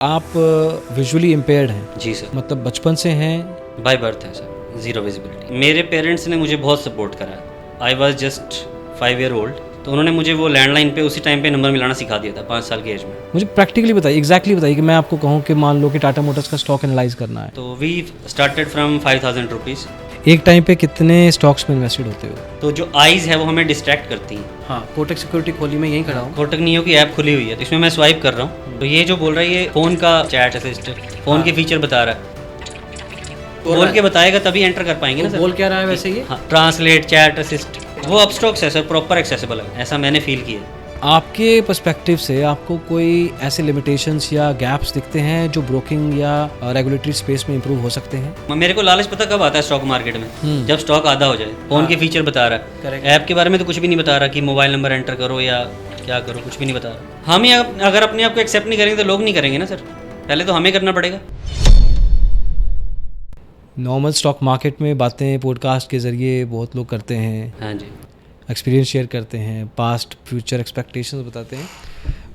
आप visually impaired हैं? जी sir, मतलब बचपन से हैं? बाय बर्थ है सर, ज़ीरो विजिबिलिटी। मेरे पेरेंट्स ने मुझे बहुत सपोर्ट करा है। आई वॉज जस्ट 5 ईयर ओल्ड, तो उन्होंने मुझे वो लैंडलाइन पे उसी टाइम पे नंबर मिलाना सिखा दिया था 5 साल की एज में। मुझे प्रैक्टिकली बताइए, एग्जैक्टली बताइए कि मैं आपको कहूँ कि मान लो कि टाटा मोटर्स का स्टॉक एनालाइज करना है, तो वी स्टार्टेड फ्रॉम 5,000 रुपीज़। एक टाइम पे कितने स्टॉक्स में इन्वेस्टेड होते हो? तो जो आइज़ है वो हमें डिस्ट्रैक्ट करती हैं। हाँ, कोटक सिक्योरिटी खोली मैं यहीं खड़ा हूँ। कोटक नियो की ऐप खुली हुई है, तो इसमें मैं स्वाइप कर रहा हूँ, तो ये जो बोल रहा है ये फ़ोन का चैट असिस्ट, फ़ोन के फीचर बता रहा है। बोल के बताएगा तभी एंटर कर पाएंगे ना सर। बोल क्या रहा है वैसे ये? हाँ, ट्रांसलेट, चैट असिस्ट, वो अब स्टॉक्स है सर, प्रॉपर एक्सेसिबल है, ऐसा मैंने फील किया। आपके पर्सपेक्टिव से आपको कोई ऐसे लिमिटेशंस या गैप्स दिखते हैं जो ब्रोकिंग या रेगुलेटरी स्पेस में इंप्रूव हो सकते हैं? मेरे को लालच पता कब आता है स्टॉक मार्केट में, जब स्टॉक आधा हो जाए। फ़ोन के फीचर बता रहा है, ऐप के बारे में तो कुछ भी नहीं बता रहा कि मोबाइल नंबर एंटर करो या क्या करो, कुछ भी नहीं बता रहा। हम ही अगर अपने आप को एक्सेप्ट नहीं करेंगे तो लोग नहीं करेंगे ना सर, पहले तो हमें करना पड़ेगा। नॉर्मल स्टॉक मार्केट में बातें पॉडकास्ट के ज़रिए बहुत लोग करते हैं, हाँ जी, एक्सपीरियंस शेयर करते हैं, पास्ट फ्यूचर एक्सपेक्टेशंस बताते हैं।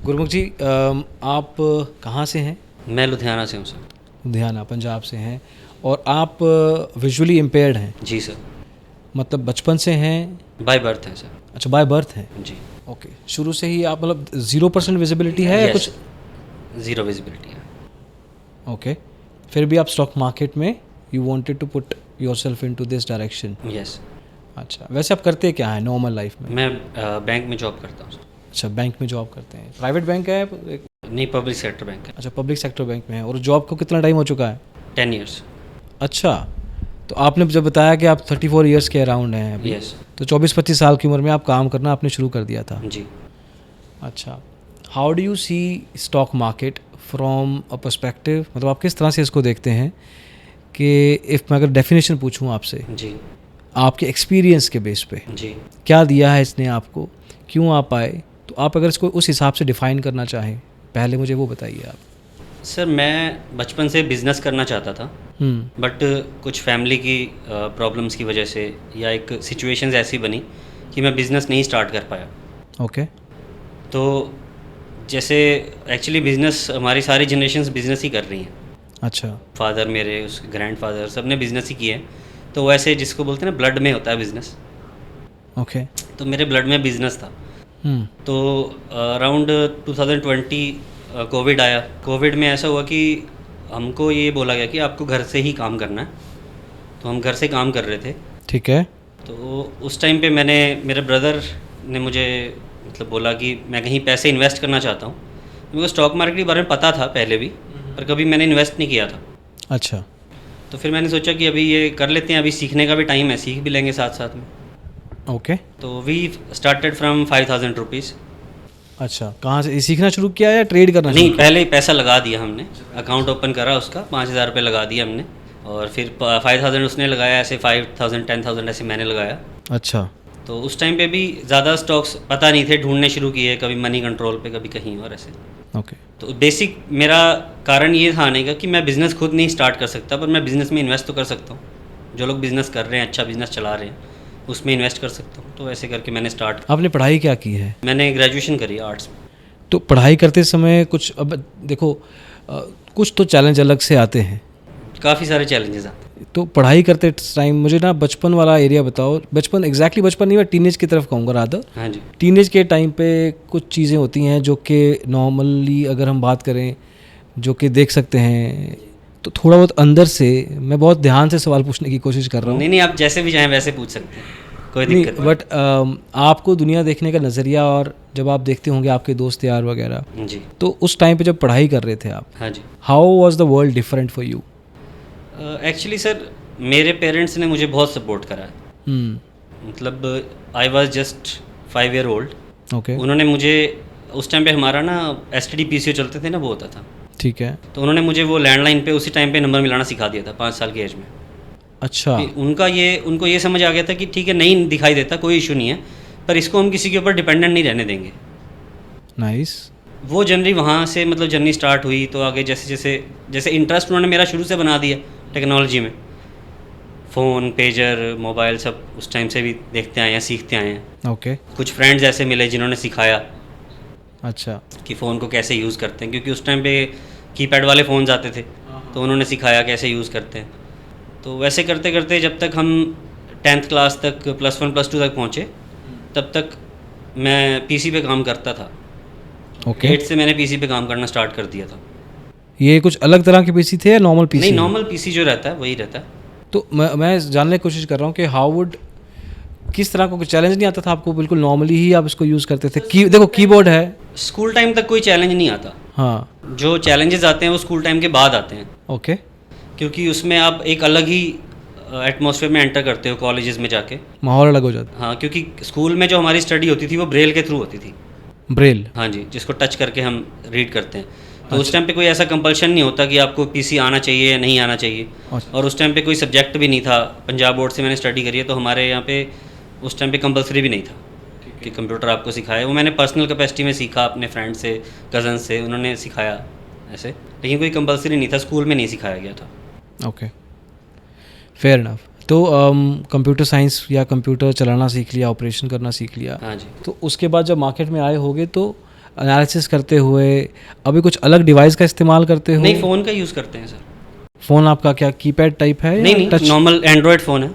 गुरमुख जी, आप कहाँ से हैं? मैं लुधियाना से हूँ सर। लुधियाना, पंजाब से हैं, और आप विजुअली इम्पेयर्ड हैं? जी सर, मतलब बचपन से हैं? बाय बर्थ है सर। अच्छा, बाय बर्थ हैं। जी, ओके, शुरू से ही आप मतलब 0% विजिबिलिटी है या कुछ? ज़ीरो विजिबिलिटी है। ओके, फिर भी आप स्टॉक मार्केट में you wanted to put yourself into this direction. Yes, अच्छा, वैसे आप करते क्या हैं नॉर्मल लाइफ में? मैं बैंक में जॉब करता हूँ सर। अच्छा, बैंक में जॉब करते हैं। प्राइवेट बैंक है? नहीं, पब्लिक सेक्टर बैंक है। अच्छा, पब्लिक सेक्टर बैंक में है। और जॉब को कितना टाइम हो चुका है? 10 ईयर्स। अच्छा, तो आपने जब बताया कि आप 34 ईयर्स के अराउंड हैं अभी, यस, तो 24-25 साल की उम्र में आप काम करना आपने शुरू कर दिया था। जी। अच्छा, how do you see stock market from a perspective, मतलब आप किस तरह से इसको देखते हैं कि इफ़ मैं अगर डेफिनेशन पूछूं आपसे, जी, आपके एक्सपीरियंस के बेस पे जी। क्या दिया है इसने आपको, क्यों आप आए, तो आप अगर इसको उस हिसाब से डिफ़ाइन करना चाहें, पहले मुझे वो बताइए आप। सर, मैं बचपन से बिज़नेस करना चाहता था, बट कुछ फैमिली की प्रॉब्लम्स की वजह से या एक सिचुएशंस ऐसी बनी कि मैं बिज़नेस नहीं स्टार्ट कर पाया। ओके। तो जैसे एक्चुअली बिज़नेस, हमारी सारी जनरेशन्स बिज़नेस ही कर रही हैं। अच्छा। फादर मेरे, उसके ग्रैंडफादर, सब ने बिज़नेस ही किए हैं। तो वैसे जिसको बोलते हैं ना, ब्लड में होता है बिज़नेस, ओके। तो मेरे ब्लड में बिज़नेस था। तो अराउंड 2020 कोविड आया। कोविड में ऐसा हुआ कि हमको ये बोला गया कि आपको घर से ही काम करना है, तो हम घर से काम कर रहे थे। ठीक है। तो उस टाइम पे मेरे ब्रदर ने मुझे मतलब बोला कि मैं कहीं पैसे इन्वेस्ट करना चाहता हूँ। मेरे को स्टॉक मार्केट के बारे में पता था पहले भी, पर कभी मैंने इन्वेस्ट नहीं किया था। अच्छा। तो फिर मैंने सोचा कि अभी ये कर लेते हैं, अभी सीखने का भी टाइम है, सीख भी लेंगे साथ साथ में। ओके। तो वी स्टार्टेड फ्रॉम 5,000 रुपीज़। अच्छा, कहाँ से सीखना शुरू किया या ट्रेड करना नहीं, शुरू पहले ही पैसा लगा दिया हमने, अकाउंट ओपन करा उसका, 5,000 रुपये लगा दिया हमने, और फिर 5,000 उसने लगाया, ऐसे 5,000 10,000 ऐसे मैंने लगाया। किया? अच्छा। तो उस टाइम पे भी ज़्यादा स्टॉक्स पता नहीं थे, ढूंढने शुरू किए, कभी मनी कंट्रोल पे, कभी कहीं और ऐसे। ओके। तो बेसिक मेरा कारण ये था आने का कि मैं बिज़नेस खुद नहीं स्टार्ट कर सकता, पर मैं बिज़नेस में इन्वेस्ट तो कर सकता हूँ। जो लोग बिज़नेस कर रहे हैं, अच्छा बिज़नेस चला रहे हैं, उसमें इन्वेस्ट कर सकता हूँ। तो ऐसे करके मैंने स्टार्ट। आपने पढ़ाई क्या की है? मैंने ग्रेजुएशन करी आर्ट्स में। तो पढ़ाई करते समय कुछ, अब देखो, कुछ तो चैलेंज अलग से आते हैं, काफ़ी सारे चैलेंजेस आते हैं। तो पढ़ाई करते टाइम मुझे ना बचपन वाला एरिया बताओ। बचपन एग्जैक्टली बचपन नहीं, मैं टीनेज की तरफ कहूँगा रादर। हाँ जी, टीनेज के टाइम पे कुछ चीज़ें होती हैं जो कि नॉर्मली अगर हम बात करें जो कि देख सकते हैं, तो थोड़ा बहुत अंदर से, मैं बहुत ध्यान से सवाल पूछने की कोशिश कर रहा हूँ। नहीं, आप जैसे भी चाहें वैसे पूछ सकते हैं, कोई नहीं, दिक्कत नहीं। बट आपको दुनिया देखने का नज़रिया, और जब आप देखते होंगे आपके दोस्त यार वगैरह, जी, तो उस टाइम पे जब पढ़ाई कर रहे थे आप, हाँ जी। How was the world different for you? Actually sir, मेरे पेरेंट्स ने मुझे बहुत सपोर्ट करा है। मतलब I was just 5 year old. Okay. उन्होंने मुझे उस टाइम पे, हमारा ना STD PCO चलते थे ना, वो होता था। ठीक है। तो उन्होंने मुझे वो लैंडलाइन पे उसी टाइम पे नंबर मिलाना सिखा दिया था 5 साल की एज में। अच्छा। कि उनको ये समझ आ गया था कि ठीक है, नहीं दिखाई देता, कोई इशू नहीं है, पर इसको हम किसी के ऊपर डिपेंडेंट नहीं रहने देंगे। नाइस। वो जर्नी वहाँ से, मतलब जर्नी स्टार्ट हुई, तो आगे जैसे जैसे इंटरेस्ट उन्होंने मेरा शुरू से बना दिया टेक्नोलॉजी में। फ़ोन, पेजर, मोबाइल सब उस टाइम से भी देखते आए हैं, सीखते आए हैं। ओके। कुछ फ्रेंड्स ऐसे मिले जिन्होंने सिखाया अच्छा। कि फ़ोन को कैसे यूज़ करते हैं, क्योंकि उस टाइम पे कीपैड वाले फ़ोन्स आते थे, तो उन्होंने सिखाया कैसे यूज़ करते हैं। तो वैसे करते करते जब तक हम 10th क्लास तक, +1 +2 तक पहुँचे, तब तक मैं पीसी पे काम करता था। ओके 8 से मैंने पीसी पे काम करना स्टार्ट कर दिया था। ये कुछ अलग तरह के पीसी थे या नॉर्मल पीसी? नहीं, नॉर्मल पीसी जो रहता है वही रहता है। तो मैं जानने की कोशिश कर रहा हूँ कि हाउ वुड, किस तरह का कोई चैलेंज नहीं आता था आपको? बिल्कुल नॉर्मली ही आप इसको यूज़ करते थे? देखो कीबोर्ड है। स्कूल टाइम तक कोई चैलेंज नहीं आता। हाँ जो चैलेंजेस आते हैं वो स्कूल टाइम के बाद आते हैं, ओके क्योंकि उसमें आप एक अलग ही एटमॉस्फेयर में एंटर करते हो कॉलेजेस में जाके। माहौल अलग हो जाता हाँ, क्योंकि स्कूल में जो हमारी स्टडी होती थी वो ब्रेल के थ्रू होती थी। है। ब्रेल? हाँ जी, जिसको टच करके हम रीड करते हैं। तो उस टाइम पे कोई ऐसा कंपल्शन नहीं होता कि आपको पीसी आना चाहिए या नहीं आना चाहिए। अच्छा। और उस टाइम पे कोई सब्जेक्ट भी नहीं था। पंजाब बोर्ड से मैंने स्टडी करी है, तो हमारे यहाँ पे उस टाइम पे कंपलसरी भी नहीं था कि कंप्यूटर आपको सिखाए। वो मैंने पर्सनल कैपेसिटी में सीखा, अपने फ्रेंड से, कज़न से, उन्होंने सिखाया ऐसे, लेकिन कोई कंपलसरी नहीं था, स्कूल में नहीं सिखाया गया था। Okay fair enough. तो कंप्यूटर साइंस या कंप्यूटर चलाना सीख लिया, ऑपरेशन करना सीख लिया। हाँ जी। तो उसके बाद जब मार्केट में आए होगे तो एनालिसिस करते हुए अभी कुछ अलग डिवाइस का इस्तेमाल करते हो? नहीं, फ़ोन का यूज़ करते हैं सर। फ़ोन आपका क्या कीपैड टाइप है या नहीं, टच? नॉर्मल एंड्रॉयड फ़ोन है।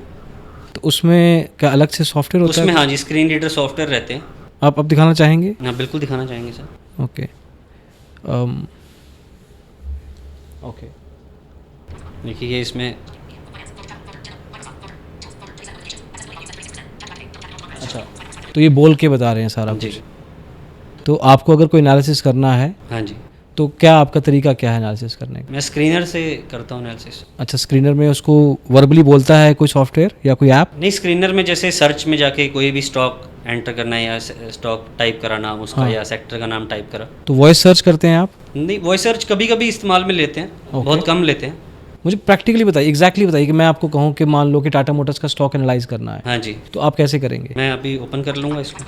तो उसमें क्या अलग से सॉफ्टवेयर होता उसमें है? हाँ जी, स्क्रीन रीडर सॉफ्टवेयर रहते हैं। आप अब दिखाना चाहेंगे? हाँ, बिल्कुल दिखाना चाहेंगे सर। ओके ओके देखिए ये इसमें, अच्छा, तो ये बोल के बता रहे हैं सारा जी। कुछ। तो आपको अगर कोई एनालिसिस करना है हाँ जी, तो क्या आपका तरीका क्या है एनालिसिस करने का? मैं स्क्रीनर से करता हूँ एनालिसिस। अच्छा, स्क्रीनर में उसको वर्बली बोलता है कोई सॉफ्टवेयर या कोई ऐप? नहीं, स्क्रीनर में जैसे सर्च में जाके कोई भी स्टॉक एंटर करना है या स्टॉक टाइप करा नाम उसका, या सेक्टर का नाम टाइप करा। तो वॉइस सर्च करते हैं आप? नहीं, वॉइस सर्च कभी कभी इस्तेमाल में लेते हैं, बहुत कम लेते हैं। मुझे प्रैक्टिकली बताइए, एग्जैक्टली बताइए कि मैं आपको कहूँ कि मान लो कि टाटा मोटर्स का स्टॉक एनालाइज करना है, हाँ जी, तो आप कैसे करेंगे? मैं अभी ओपन कर लूँगा इसको।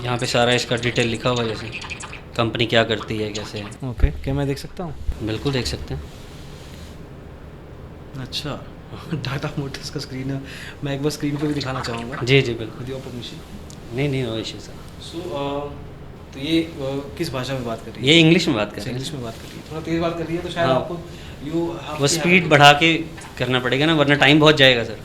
यहाँ पे सारा इसका डिटेल लिखा हुआ है, जैसे कंपनी क्या करती है, कैसे है। ओके, क्या मैं देख सकता हूँ? बिल्कुल देख सकते हैं। अच्छा टाटा मोटर्स का स्क्रीन है, मैं एक बार स्क्रीन पे भी दिखाना चाहूँगा जी जी बिल्कुल। With your permission. नहीं नहीं, नो इशू सर। तो ये किस भाषा में बात कर रही है? ये इंग्लिश में बात कर रहे हैं। इंग्लिश में बात कर रही है, थोड़ा तेज़ बात कर रही है तो शायद हाँ। आपको वो स्पीड बढ़ा के करना पड़ेगा ना, वरना टाइम बहुत जाएगा सर।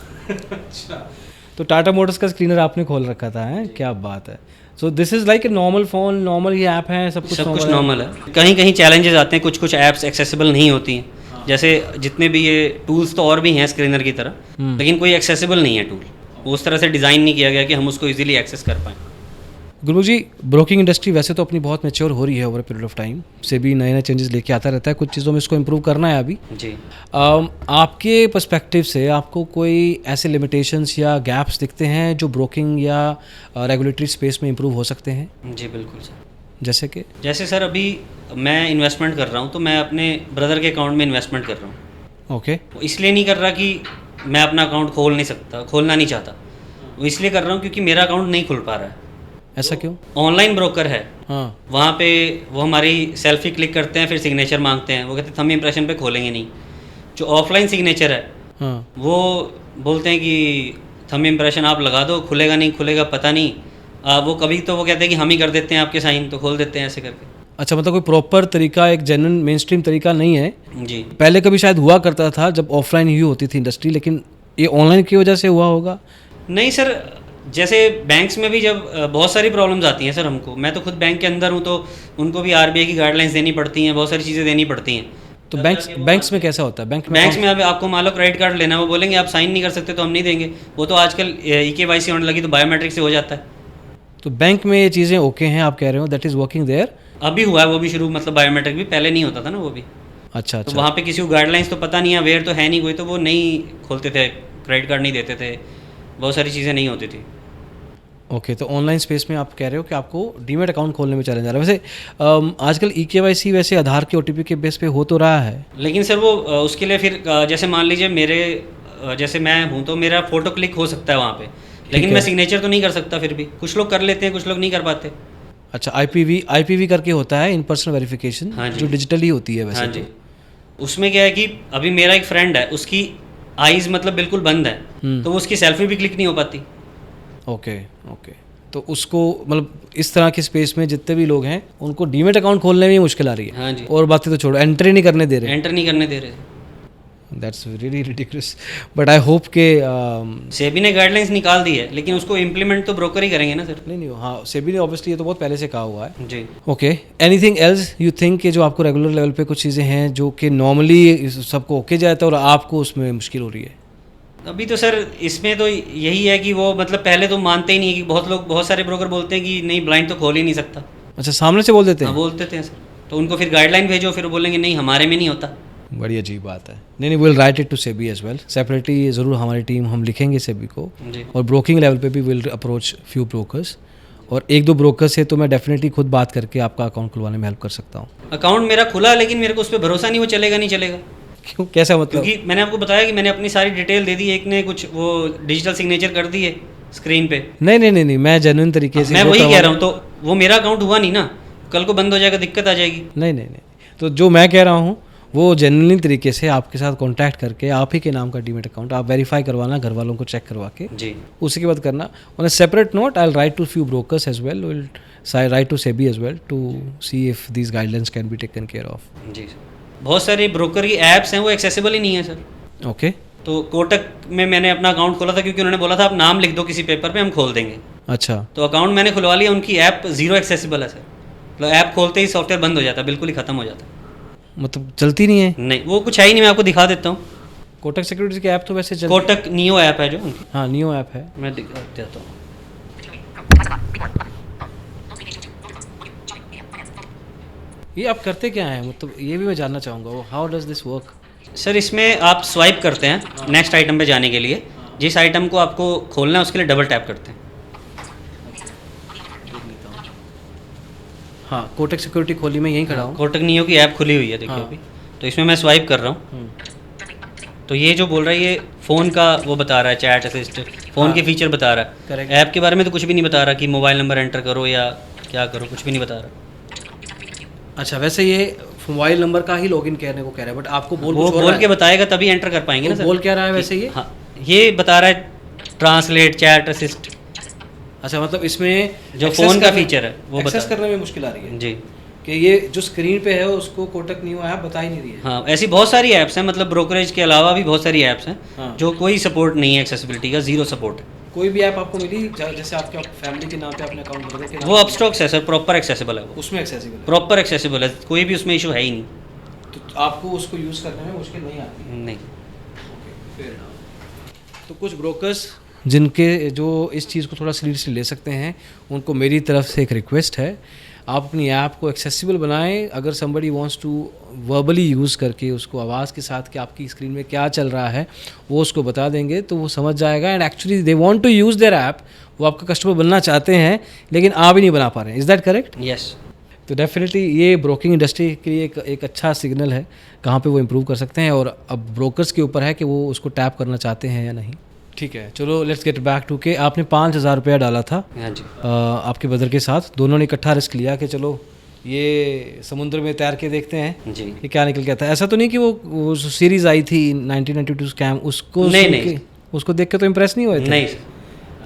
अच्छा, तो टाटा मोटर्स का स्क्रीनर आपने खोल रखा था, है? क्या बात है। So this is like a normal phone, normal ये ऐप है, सब कुछ नॉर्मल है। कहीं कहीं चैलेंजेस आते हैं, कुछ कुछ ऐप्स एक्सेसिबल नहीं होती हैं। जैसे जितने भी ये टूल्स तो और भी हैं स्क्रीनर की तरह, लेकिन कोई एक्सेसिबल नहीं है टूल। उस तरह से डिज़ाइन नहीं किया गया कि हम उसको इजीली एक्सेस कर पाएँ। गुरु जी, ब्रोकिंग इंडस्ट्री वैसे तो अपनी बहुत मैच्योर हो रही है ओवर पीरियड ऑफ टाइम, से भी नए नए चेंजेस लेके आता रहता है, कुछ चीज़ों में इसको इम्प्रूव करना है अभी जी। आपके पर्सपेक्टिव से आपको कोई ऐसे लिमिटेशंस या गैप्स दिखते हैं जो ब्रोकिंग या रेगुलेटरी स्पेस में इम्प्रूव हो सकते हैं? जी बिल्कुल सर। जैसे कि जैसे सर अभी मैं इन्वेस्टमेंट कर रहा हूँ, तो मैं अपने ब्रदर के अकाउंट में इन्वेस्टमेंट कर रहा हूँ। ओके, वो इसलिए नहीं कर रहा कि मैं अपना अकाउंट खोलना नहीं चाहता। वो इसलिए कर रहा हूँ क्योंकि मेरा अकाउंट नहीं खुल पा रहा है। ऐसा क्यों? ऑनलाइन ब्रोकर है, हाँ, वहाँ पे वो हमारी सेल्फी क्लिक करते हैं, फिर सिग्नेचर मांगते हैं। वो कहते हैं थंब इम्प्रेशन पे खोलेंगे नहीं। जो ऑफलाइन सिग्नेचर है हाँ, वो बोलते हैं कि थंब इम्प्रेशन आप लगा दो, खुलेगा नहीं खुलेगा पता नहीं। वो कभी तो वो कहते हैं कि हम ही कर देते हैं आपके साइन, तो खोल देते हैं ऐसे करके। अच्छा, मतलब कोई प्रॉपर तरीका, एक जेन्युइन मेन स्ट्रीम तरीका नहीं है। जी। पहले कभी शायद हुआ करता था जब ऑफलाइन ही होती थी इंडस्ट्री, लेकिन ये ऑनलाइन की वजह से हुआ होगा? नहीं सर, जैसे बैंक्स में भी जब बहुत सारी प्रॉब्लम्स आती हैं सर हमको, मैं तो खुद बैंक के अंदर हूँ, तो उनको भी आरबीआई की गाइडलाइंस देनी पड़ती हैं, बहुत सारी चीज़ें देनी पड़ती हैं। तो बैंक्स में कैसा होता है? बैंक्स में अब आपको मान लो क्रेडिट कार्ड लेना है, वो बोलेंगे आप साइन नहीं कर सकते तो हम नहीं देंगे। वो तो आजकल EKYC होने लगी, तो बायोमेट्रिक से हो जाता है। तो बैंक में ये चीज़ें ओके हैं, आप कह रहे हो, दैट इज़ वर्किंग देयर? अभी हुआ है वो भी शुरू, मतलब बायोमेट्रिक भी पहले नहीं होता था ना वो भी। अच्छा तो अच्छा, वहाँ पे किसी को गाइडलाइंस तो पता नहीं है, अवेयर तो है नहीं कोई, तो वो नहीं खोलते थे, क्रेडिट कार्ड नहीं देते थे, बहुत सारी चीज़ें नहीं होती थी। ओके। तो ऑनलाइन स्पेस में आप कह रहे हो कि आपको डीमैट अकाउंट खोलने में चैलेंज आ रहा है। वैसे आजकल EKYC वैसे आधार के OTP के बेस पे हो तो रहा है, लेकिन सर वो उसके लिए फिर जैसे मान लीजिए मेरे जैसे मैं हूँ तो मेरा फ़ोटो क्लिक हो सकता है वहाँ पे, लेकिन मैं सिग्नेचर तो नहीं कर सकता। फिर भी कुछ लोग कर लेते हैं, कुछ लोग नहीं कर पाते। अच्छा, आईपीवी करके होता है इन पर्सन वेरिफिकेशन, हाँ जी। जो डिजिटली होती है वैसे। हाँ जी। उसमें क्या है कि अभी मेरा एक फ्रेंड है, उसकी आईज़ मतलब बिल्कुल बंद है, तो वो उसकी सेल्फी भी क्लिक नहीं हो पाती। Okay okay. तो उसको मतलब इस तरह के स्पेस में जितने भी लोग हैं उनको डीमेट अकाउंट खोलने में ही मुश्किल आ रही है। हाँ जी। और बातें तो छोड़ो, एंट्री नहीं करने दे रहे। एंटर नहीं करने दे रहे। That's really ridiculous, but I hope के सेबी ने गाइडलाइंस निकाल दी है, लेकिन उसको इम्प्लीमेंट तो ब्रोकर ही करेंगे ना सर। नहीं, हाँ, सेबी ने ऑब्वियसली ये तो बहुत पहले से कहा हुआ है। जी। Okay, anything else you think कि जो आपको रेगुलर लेवल पे कुछ चीज़ें हैं जो कि नॉर्मली सबको ओके जाता है और आपको उसमें मुश्किल हो रही है? अभी तो सर इसमें तो यही है कि वो मतलब पहले तो मानते ही नहीं कि बहुत सारे ब्रोकर बोलते हैं कि नहीं ब्लाइंड तो खोल ही नहीं सकता। अच्छा, सामने से बोल देते हाँ हैं? बोल देते हैं सर। तो उनको फिर गाइडलाइन भेजो, फिर बोलेंगे नहीं हमारे में नहीं होता। बड़ी अजीब बात है। नहीं, will write it to SEBI as well separately, ज़रूर हमारी टीम हम लिखेंगे सेबी को। जी। और ब्रोकिंग लेवल पे भी विल अप्रोच फ्यू ब्रोकर्स, और एक दो ब्रोकर से तो मैं डेफिनेटली खुद बात करके आपका अकाउंट खुलवाने में हेल्प कर सकता हूँ। अकाउंट मेरा खुला, लेकिन मेरे को उस पर भरोसा नहीं, वो चलेगा नहीं चलेगा। क्यों, कैसा मतलब? क्योंकि मैंने आपको बताया कि मैंने अपनी सारी डिटेल दे दी, एक ने कुछ वो डिजिटल सिग्नेचर कर दी है स्क्रीन पे। नहीं, मैं जेन्युइन तरीके से मैं वही कह रहा हूँ, तो वो मेरा अकाउंट हुआ नहीं ना, कल को बंद हो जाएगा, दिक्कत आ जाएगी। नहीं, तो जो मैं कह रहा हूँ वो जेन्युइन तरीके से आपके साथ कांटेक्ट करके आप ही के नाम का डीमेट अकाउंट आप वेरीफाई करवाना, घर वालों को चेक करवा के जी। उसके बाद करना। On a separate note, I will write to few brokers as well, will write to SEBI as well to see if these guidelines can be taken care of. जी सर। बहुत सारे ब्रोकर की ऐप्स हैं वो एक्सेसिबल ही नहीं है sir. Okay. तो कोटक में मैंने अपना अकाउंट खोला था, क्योंकि उन्होंने बोला था आप नाम लिख दो किसी पेपर पे, हम खोल देंगे। अच्छा, तो अकाउंट मैंने खुलवा लिया, उनकी ऐप जीरो एक्सेसिबल है सर। मतलब ऐप खोलते ही सॉफ्टवेयर बंद हो जाता है, बिल्कुल ही ख़त्म हो जाता है। मतलब चलती नहीं है? नहीं, वो कुछ है ही नहीं, मैं आपको दिखा देता हूँ। कोटक सिक्योरिटीज की ऐप तो वैसे चलती कोटक नियो ऐप है जो उनकी, हाँ, नियो ऐप है। मैं दिखा देता हूँ। ये आप करते क्या है, मतलब ये भी मैं जानना चाहूँगा, वो how does this work? Sir इसमें आप स्वाइप करते हैं नेक्स्ट आइटम पे जाने के लिए। जिस आइटम को आपको खोलना है उसके लिए डबल टैप करते हैं। हाँ, कोटक सिक्योरिटी खोली, मैं यहीं खड़ा हूँ। कोटक नियो की ऐप खुली हुई है, देखिए हाँ। अभी। तो इसमें मैं स्वाइप कर रहा हूँ, तो ये जो बोल रहा है ये फ़ोन का वो बता रहा है, चैट असिस्ट फ़ोन के फीचर बता रहा है। Correct. ऐप के बारे में तो कुछ भी नहीं बता रहा कि मोबाइल नंबर एंटर करो या क्या करो, कुछ भी नहीं बता रहा। अच्छा, वैसे ये मोबाइल नंबर का ही लॉगिन करने को कह रहा है, बट आपको वो कुछ और बोल रहा के है? बताएगा तभी एंटर कर पाएंगे ना वो सर। बोल क्या रहा है वैसे ये? हाँ, ये बता रहा है ट्रांसलेट चैट असिस्ट, अच्छा, मतलब इसमें जो access फ़ोन का करने- फीचर है वो बता access करने में मुश्किल आ रही है जी। कि ये जो स्क्रीन पे है उसको कोटक नियो ऐप बता ही नहीं रही है। हाँ, ऐसी बहुत सारी ऐप्स हैं, मतलब ब्रोकरेज के अलावा भी बहुत सारी ऐप्स हैं हाँ। जो कोई सपोर्ट नहीं है, एक्सेसिबिलिटी का ज़ीरो सपोर्ट है। कोई भी ऐप आपको मिली जैसे आपके फैमिली के नाम पे आपने अकाउंट बना के वो अपस्टॉक्स है सर, प्रॉपर एक्सेसिबल है वो, उसमें एक्सेसिबल है, प्रॉपर एक्सेसिबल है, कोई भी उसमें इशू है ही नहीं। तो आपको उसको यूज़ करने में मुश्किल नहीं आती? नहीं। तो कुछ ब्रोकर्स जिनके जो इस चीज़ को थोड़ा सीरियसली ले सकते हैं, उनको मेरी तरफ से एक रिक्वेस्ट है, आप अपनी ऐप को एक्सेसिबल बनाएं। अगर somebody wants to verbally use करके उसको आवाज़ के साथ कि आपकी स्क्रीन में क्या चल रहा है वो उसको बता देंगे तो वो समझ जाएगा, and actually they want to use their app, वो आपका कस्टमर बनना चाहते हैं लेकिन आप ही नहीं बना पा रहे हैं। Is that correct? यस। तो डेफिनेटली ये ब्रोकिंग इंडस्ट्री के लिए एक अच्छा सिग्नल है कहाँ पे वो इम्प्रूव कर सकते हैं, और अब ब्रोकर्स के ऊपर है कि वो उसको टैप करना चाहते हैं या नहीं। ठीक है, चलो लेट्स गेट बैक टू के आपने 5,000 रुपया डाला था हाँ जी। आपके ब्रदर के साथ, दोनों ने इकट्ठा रिस्क लिया कि चलो ये समुद्र में तैर के देखते हैं जी। ये क्या निकल के आता है। ऐसा तो नहीं कि वो सीरीज आई थी 1992 स्कैम, उसको नहीं। उसको देख के तो इम्प्रेस नहीं हुए थे? नहीं।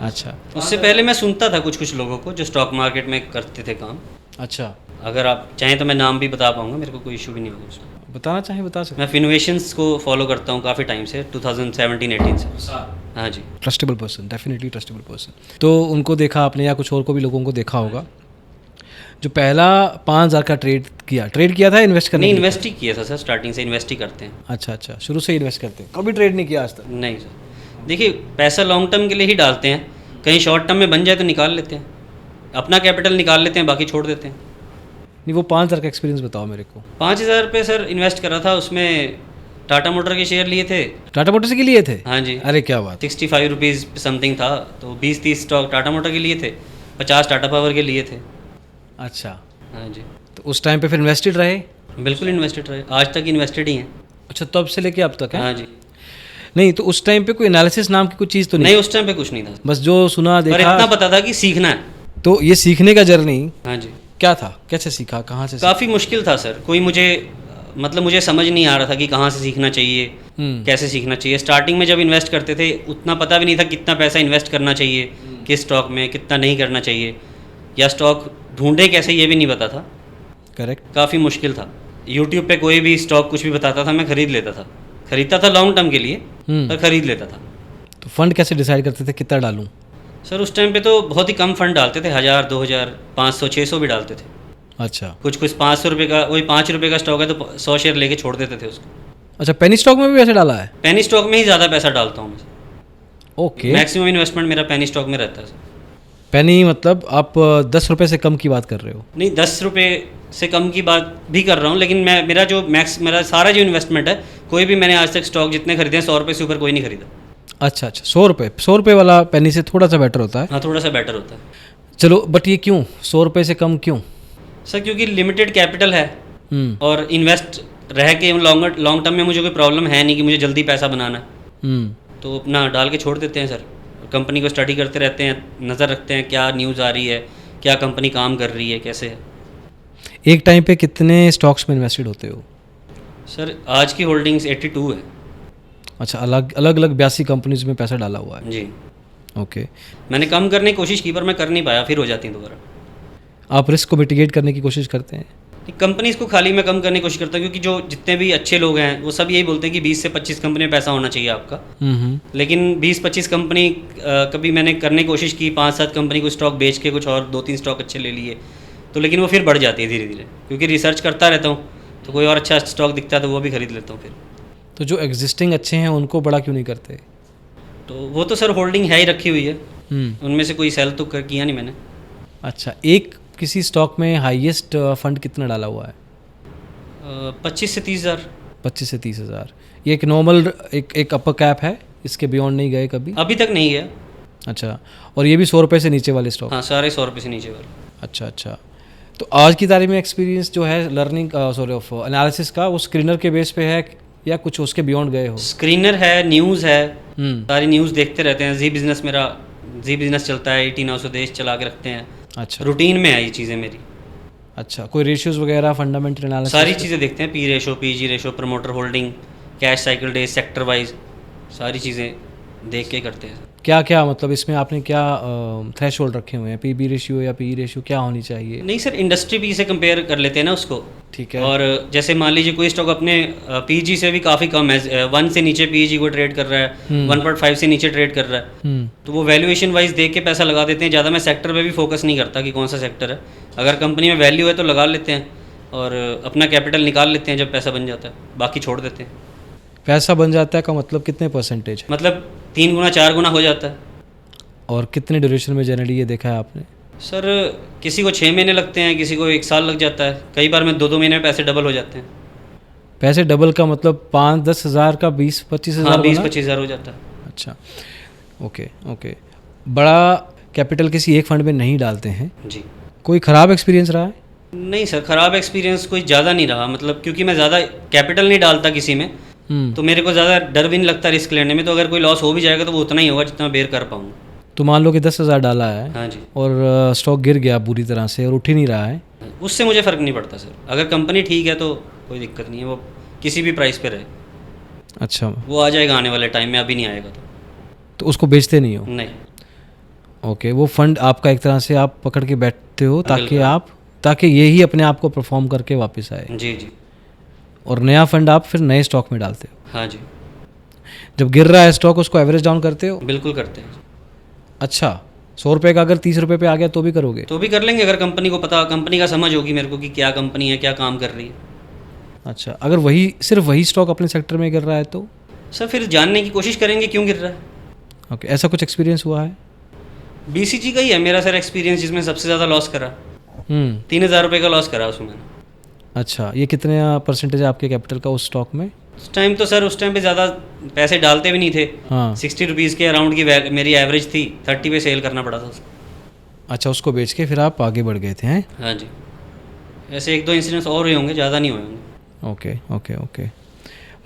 अच्छा, उससे पहले मैं सुनता था कुछ लोगों को जो स्टॉक मार्केट में करते थे काम। अच्छा, अगर आप चाहें तो मैं नाम भी बता पाऊंगा, मेरे को कोई इशू भी नहीं होगा उसमें। बताना चाहें बता सकते मैं फिनोवेशंस को फॉलो करता हूँ काफ़ी टाइम से, 2017-18 से। हाँ जी। Trustable person, definitely trustable person. तो उनको देखा आपने या कुछ और को भी लोगों को देखा होगा जो पहला 5,000 का ट्रेड किया था इन्वेस्ट करने नहीं, के लिए? इन्वेस्ट ही किया था सर, स्टार्टिंग से इन्वेस्ट ही करते हैं। अच्छा, शुरू से इन्वेस्ट करते हैं, कभी ट्रेड नहीं किया आज तक? नहीं सर, देखिए पैसा लॉन्ग टर्म के लिए ही डालते हैं, कहीं शॉर्ट टर्म में बन जाए तो निकाल लेते हैं, अपना कैपिटल निकाल लेते हैं, बाकी छोड़ देते हैं। नहीं, वो 5,000 का एक्सपीरियंस बताओ मेरे को। 5,000 रुपये सर इन्वेस्ट करा था, उसमें टाटा मोटर के शेयर लिए थे। टाटा मोटर्स के लिए थे? हाँ जी। अरे क्या बात। 65 रुपीज़ समथिंग था, तो 20-30 स्टॉक टाटा मोटर के लिए थे, 50 टाटा पावर के लिए थे। अच्छा, हाँ जी। तो उस टाइम पे फिर इन्वेस्टेड रहे? बिल्कुल इन्वेस्टेड रहे, आज तक इन्वेस्टेड ही हैं। अच्छा, तब से लेके अब तक है? हाँ जी। नहीं तो उस टाइम पे कोई एनालिसिस नाम की कुछ चीज़ तो नहीं? नहीं, उस टाइम पे कुछ नहीं था, बस जो सुना पर देखा। इतना पता था कि सीखना है। तो ये सीखने का जर्नी हाँ जी, क्या था, कैसे सीखा, कहाँ से काफ़ी मुश्किल था सर। कोई मुझे मतलब मुझे समझ नहीं आ रहा था कि कहाँ से सीखना चाहिए, कैसे सीखना चाहिए। स्टार्टिंग में जब इन्वेस्ट करते थे उतना पता भी नहीं था कितना पैसा इन्वेस्ट करना चाहिए, किस स्टॉक में कितना नहीं करना चाहिए, या स्टॉक ढूंढे कैसे ये भी नहीं पता था। करेक्ट। काफ़ी मुश्किल था। यूट्यूब पे कोई भी स्टॉक कुछ भी बताता था, मैं खरीद लेता था। खरीदता था लॉन्ग टर्म के लिए, पर खरीद लेता था। तो फंड कैसे डिसाइड करते थे कितना डालूं? सर उस टाइम पे तो बहुत ही कम फंड डालते थे, 1000, 2000, 500, 600 भी डालते थे। अच्छा। कुछ 500 रुपये का, वही 5 रुपये का स्टॉक है तो 100 शेयर लेके छोड़ देते थे उसको। अच्छा, पेनी स्टॉक में भी ऐसे डाला है? पेनी स्टॉक में ही ज़्यादा पैसा डालता हूँ मैं। ओके। मैक्सिमम इन्वेस्टमेंट मेरा पेनी स्टॉक में रहता है सर। पेनी मतलब आप 10 रुपये से कम की बात कर रहे हो? नहीं, 10 रुपये से कम की बात भी कर रहा हूँ, लेकिन मेरा सारा जो इन्वेस्टमेंट है, कोई भी मैंने आज तक स्टॉक जितने खरीदे हैं 100 रुपये से ऊपर कोई नहीं खरीदा। अच्छा अच्छा, 100 रुपये वाला पेनी से थोड़ा सा बेटर होता है? हाँ, थोड़ा सा बेटर होता है। चलो, बट ये क्यों 100 रुपये से कम क्यों? सर क्योंकि लिमिटेड कैपिटल है और इन्वेस्ट रह के लॉन्ग टर्म में मुझे कोई प्रॉब्लम है नहीं कि मुझे जल्दी पैसा बनाना है, तो अपना डाल के छोड़ देते हैं सर। कंपनी को स्टडी करते रहते हैं, नज़र रखते हैं क्या न्यूज़ आ रही है, क्या कंपनी काम कर रही है, कैसे है। एक टाइम पे कितने स्टॉक्स में इन्वेस्टेड होते हो? सर आज की होल्डिंग्स 82 है। अच्छा, अलग अलग 82 कंपनीज में पैसा डाला हुआ है? जी। ओके। मैंने कम करने की कोशिश की पर मैं कर नहीं पाया, फिर हो जाती हैं दोबारा। आप रिस्क को मिटिगेट करने की कोशिश करते हैं? कंपनीज को खाली मैं कम करने की कोशिश करता हूँ, क्योंकि जो जितने भी अच्छे लोग हैं वो सब यही बोलते हैं कि 20 से 25 कंपनी में पैसा होना चाहिए आपका। लेकिन 20-25 कंपनी कभी मैंने करने की कोशिश की, 5-7 कंपनी को स्टॉक बेच के कुछ और 2-3 स्टॉक अच्छे ले लिए, तो लेकिन वो फिर बढ़ जाती है धीरे धीरे, क्योंकि रिसर्च करता रहता हूँ, तो कोई और अच्छा स्टॉक दिखता है तो वो भी खरीद लेता हूँ फिर। तो जो एग्जिस्टिंग अच्छे हैं उनको बड़ा क्यों नहीं करते? तो वो तो सर होल्डिंग है ही रखी हुई है, उनमें से कोई सेल तो किया नहीं मैंने। अच्छा, एक किसी स्टॉक में हाईएस्ट फंड कितना डाला हुआ है? 25 से 30 हज़ार। 25 से 30 हज़ार। ये एक नॉर्मल एक अपर कैप है, इसके बियॉन्ड नहीं गए कभी? अभी तक नहीं गया। अच्छा, और ये भी 100 रुपये से नीचे वाले स्टॉक? हाँ, सारे 100 रुपये से नीचे वाले। अच्छा अच्छा। तो आज की तारीख में एक्सपीरियंस जो है लर्निंग ऑफ एनालिसिस का, वो स्क्रीनर के बेस पे है या कुछ उसके बियॉन्ड गए हो? स्क्रीनर है, न्यूज़ है, सारी न्यूज़ देखते रहते हैं। जी बिजनेस चलता है, 18 900 देश चला के रखते हैं। अच्छा, रूटीन में है ये चीज़ें मेरी। अच्छा, कोई रेशियोज वगैरह, फंडामेंटल एनालिसिस? सारी चीज़ें देखते हैं, P ratio, PG ratio, promoter holding, cash cycle days, sector wise, सारी चीज़ें देख के करते हैं। क्या क्या मतलब इसमें आपने क्या थ्रेशोल्ड रखे हुए हैं? पीबी रेशियो या पी रेशियो क्या होनी चाहिए? नहीं सर, इंडस्ट्री पी से कंपेयर कर लेते हैं ना उसको। ठीक है। और जैसे मान लीजिए कोई स्टॉक अपने पीजी से भी काफ़ी कम है, 1 से नीचे पीजी को ट्रेड कर रहा है, 1.5 से नीचे ट्रेड कर रहा है, तो वो वैल्यूएशन वाइज देख के पैसा लगा देते हैं। ज़्यादा मैं सेक्टर पे भी फोकस नहीं करता कि कौन सा सेक्टर है। अगर कंपनी में वैल्यू है तो लगा लेते हैं और अपना कैपिटल निकाल लेते हैं जब पैसा बन जाता है, बाकी छोड़ देते हैं। पैसा बन जाता है का मतलब कितने परसेंटेज? मतलब 3 गुना 4 गुना हो जाता है। और कितने ड्यूरेशन में जनरली ये देखा है आपने? सर किसी को 6 महीने लगते हैं, किसी को 1 साल लग जाता है, कई बार में 2-2 महीने में पैसे डबल हो जाते हैं। पैसे डबल का मतलब 5-10 हज़ार का 20-25 हज़ार? हाँ, 20-25 हज़ार हो जाता है। अच्छा, ओके ओके। बड़ा कैपिटल किसी एक फंड में नहीं डालते हैं जी। कोई ख़राब एक्सपीरियंस रहा है? नहीं सर, ख़राब एक्सपीरियंस कोई ज़्यादा नहीं रहा, मतलब क्योंकि मैं ज़्यादा कैपिटल नहीं डालता किसी में, तो मेरे को ज़्यादा डर भी नहीं लगता रिस्क लेने में। तो अगर कोई लॉस हो भी जाएगा तो वो उतना ही होगा जितना बेयर कर पाऊँगा। तो मान लो कि 10 हज़ार डाला है, हाँ जी, और स्टॉक गिर गया बुरी तरह से और उठ ही नहीं रहा है, उससे मुझे फ़र्क नहीं पड़ता सर। अगर कंपनी ठीक है तो कोई दिक्कत नहीं है, वो किसी भी प्राइस पे रहे। अच्छा, वो आ जाएगा आने वाले टाइम में, अभी नहीं आएगा तो उसको बेचते नहीं हो? नहीं। ओके, वो फंड आपका एक तरह से आप पकड़ के बैठते हो बिल्कुल। ताकि ये ही अपने आप को परफॉर्म करके वापस आए, जी जी। और नया फंड आप फिर नए स्टॉक में डालते हो। हाँ जी, जब गिर रहा है स्टॉक उसको एवरेज डाउन करते हो? बिल्कुल करते हैं। अच्छा, 100 रुपये का अगर 30 रुपये पे आ गया तो भी करोगे? तो भी कर लेंगे, अगर कंपनी को पता, कंपनी का समझ होगी मेरे को कि क्या कंपनी है, क्या काम कर रही है। अच्छा, अगर सिर्फ वही स्टॉक अपने सेक्टर में गिर रहा है तो? सर फिर जानने की कोशिश करेंगे क्यों गिर रहा है। ओके, ऐसा कुछ एक्सपीरियंस हुआ है? बीसीजी का ही है मेरा सर एक्सपीरियंस, जिसमें सबसे ज़्यादा लॉस करा। 3,000 रुपये का लॉस करा उसमें मैंने। अच्छा, ये कितने परसेंटेज है आपके कैपिटल का उस स्टॉक में? उस टाइम तो सर, उस टाइम पे ज़्यादा पैसे डालते भी नहीं थे। हाँ। 60 रुपीज़ के अराउंड की मेरी एवरेज थी, 30 पे सेल करना पड़ा था उसको। अच्छा, उसको बेच के फिर आप आगे बढ़ गए थे हैं? हाँ जी। ऐसे 1-2 इंसिडेंट्स और हुए होंगे, ज़्यादा नहीं हुए होंगे। Okay okay okay.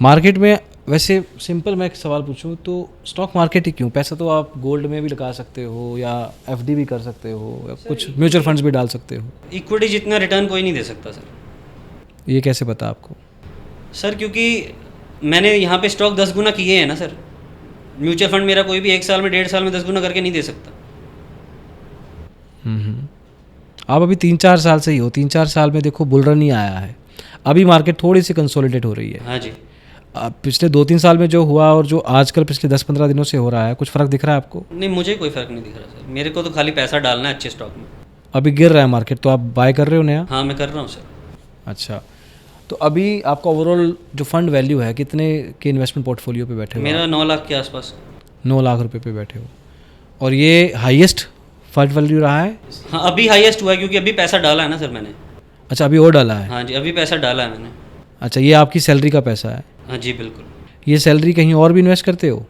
मार्केट में वैसे सिंपल मैं एक सवाल पूछूं तो स्टॉक मार्केट ही क्यों? पैसा तो आप गोल्ड में भी लगा सकते हो या एफडी भी कर सकते हो या कुछ म्यूचुअल फंड्स भी डाल सकते हो। इक्विटी जितना रिटर्न कोई नहीं दे सकता सर। ये कैसे पता आपको? सर क्योंकि मैंने यहाँ पे स्टॉक 10 गुना किए हैं ना सर। म्यूचुअल फंड मेरा कोई भी 1 साल में 1.5 साल में 10 गुना करके नहीं दे सकता। आप अभी 3-4 साल से ही हो, 3-4 साल में देखो बुल रन ही आया है, अभी मार्केट थोड़ी सी कंसोलिडेट हो रही है। हाँ जी। पिछले 2-3 साल में जो हुआ और जो आजकल पिछले 10-15 दिनों से हो रहा है, कुछ फ़र्क दिख रहा है आपको? नहीं, मुझे कोई फ़र्क नहीं दिख रहा सर। मेरे को तो खाली पैसा डालना है अच्छे स्टॉक में। अभी गिर रहा है मार्केट तो आप बाय कर रहे हो नया? हाँ, मैं कर रहा हूँ सर। अच्छा, तो अभी आपका ओवरऑल जो फंड वैल्यू है कितने के इन्वेस्टमेंट पोर्टफोलियो पे बैठे हो? मेरा 9 लाख के आसपास। 9 लाख रुपए पे बैठे हो, और ये हाईएस्ट फंड वैल्यू रहा है? हाँ, अभी हाईएस्ट हुआ है क्योंकि अभी पैसा डाला है ना सर मैंने। अच्छा, अभी और डाला है? हाँ जी, अभी पैसा डाला है मैंने। अच्छा, ये आपकी सैलरी का पैसा है? हाँ जी, बिल्कुल। ये सैलरी कहीं और भी इन्वेस्ट करते हो?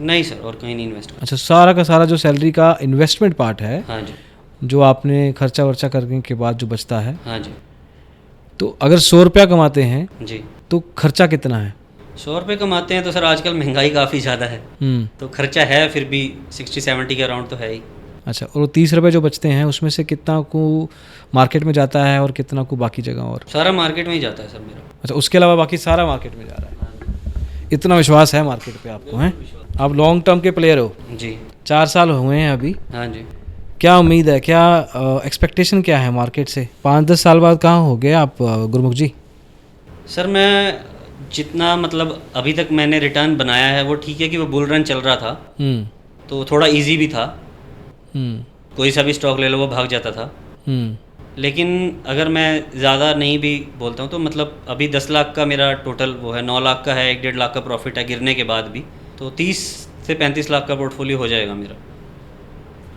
नहीं सर, और कहीं नहीं इन्वेस्ट करता। अच्छा, सारा का सारा जो सैलरी का इन्वेस्टमेंट पार्ट है, हाँ जी, जो आपने खर्चा वर्चा करने के बाद जो बचता है, हाँ जी, तो अगर 100 रुपया कमाते हैं जी। तो खर्चा कितना है? 100 रुपये कमाते हैं तो सर आजकल महंगाई काफ़ी ज़्यादा है, तो खर्चा है फिर भी 60-70 के अराउंड तो है ही। अच्छा, और 30 रुपये जो बचते हैं उसमें से कितना को मार्केट में जाता है और कितना को बाकी जगह? और सारा मार्केट में ही जाता है सर मेरा। अच्छा, उसके अलावा बाकी सारा मार्केट में जा रहा है? इतना विश्वास है मार्केट पे आपको, हैं? आप लॉन्ग टर्म के प्लेयर हो जी। 4 साल हुए हैं अभी। हाँ जी। क्या उम्मीद है, क्या एक्सपेक्टेशन क्या है मार्केट से? 5-10 साल बाद कहाँ हो गए आप गुरमुख जी? सर मैं जितना मतलब अभी तक मैंने रिटर्न बनाया है वो ठीक है कि वो बुल रन चल रहा था तो थोड़ा इजी भी था। कोई सा भी स्टॉक ले लो वो भाग जाता था। लेकिन अगर मैं ज़्यादा नहीं भी बोलता हूँ तो मतलब अभी 10 लाख का मेरा टोटल वो है, 9 लाख का है, 1.5 लाख का प्रॉफिट है गिरने के बाद भी, तो 30 से 35 लाख का पोर्टफोलियो हो जाएगा मेरा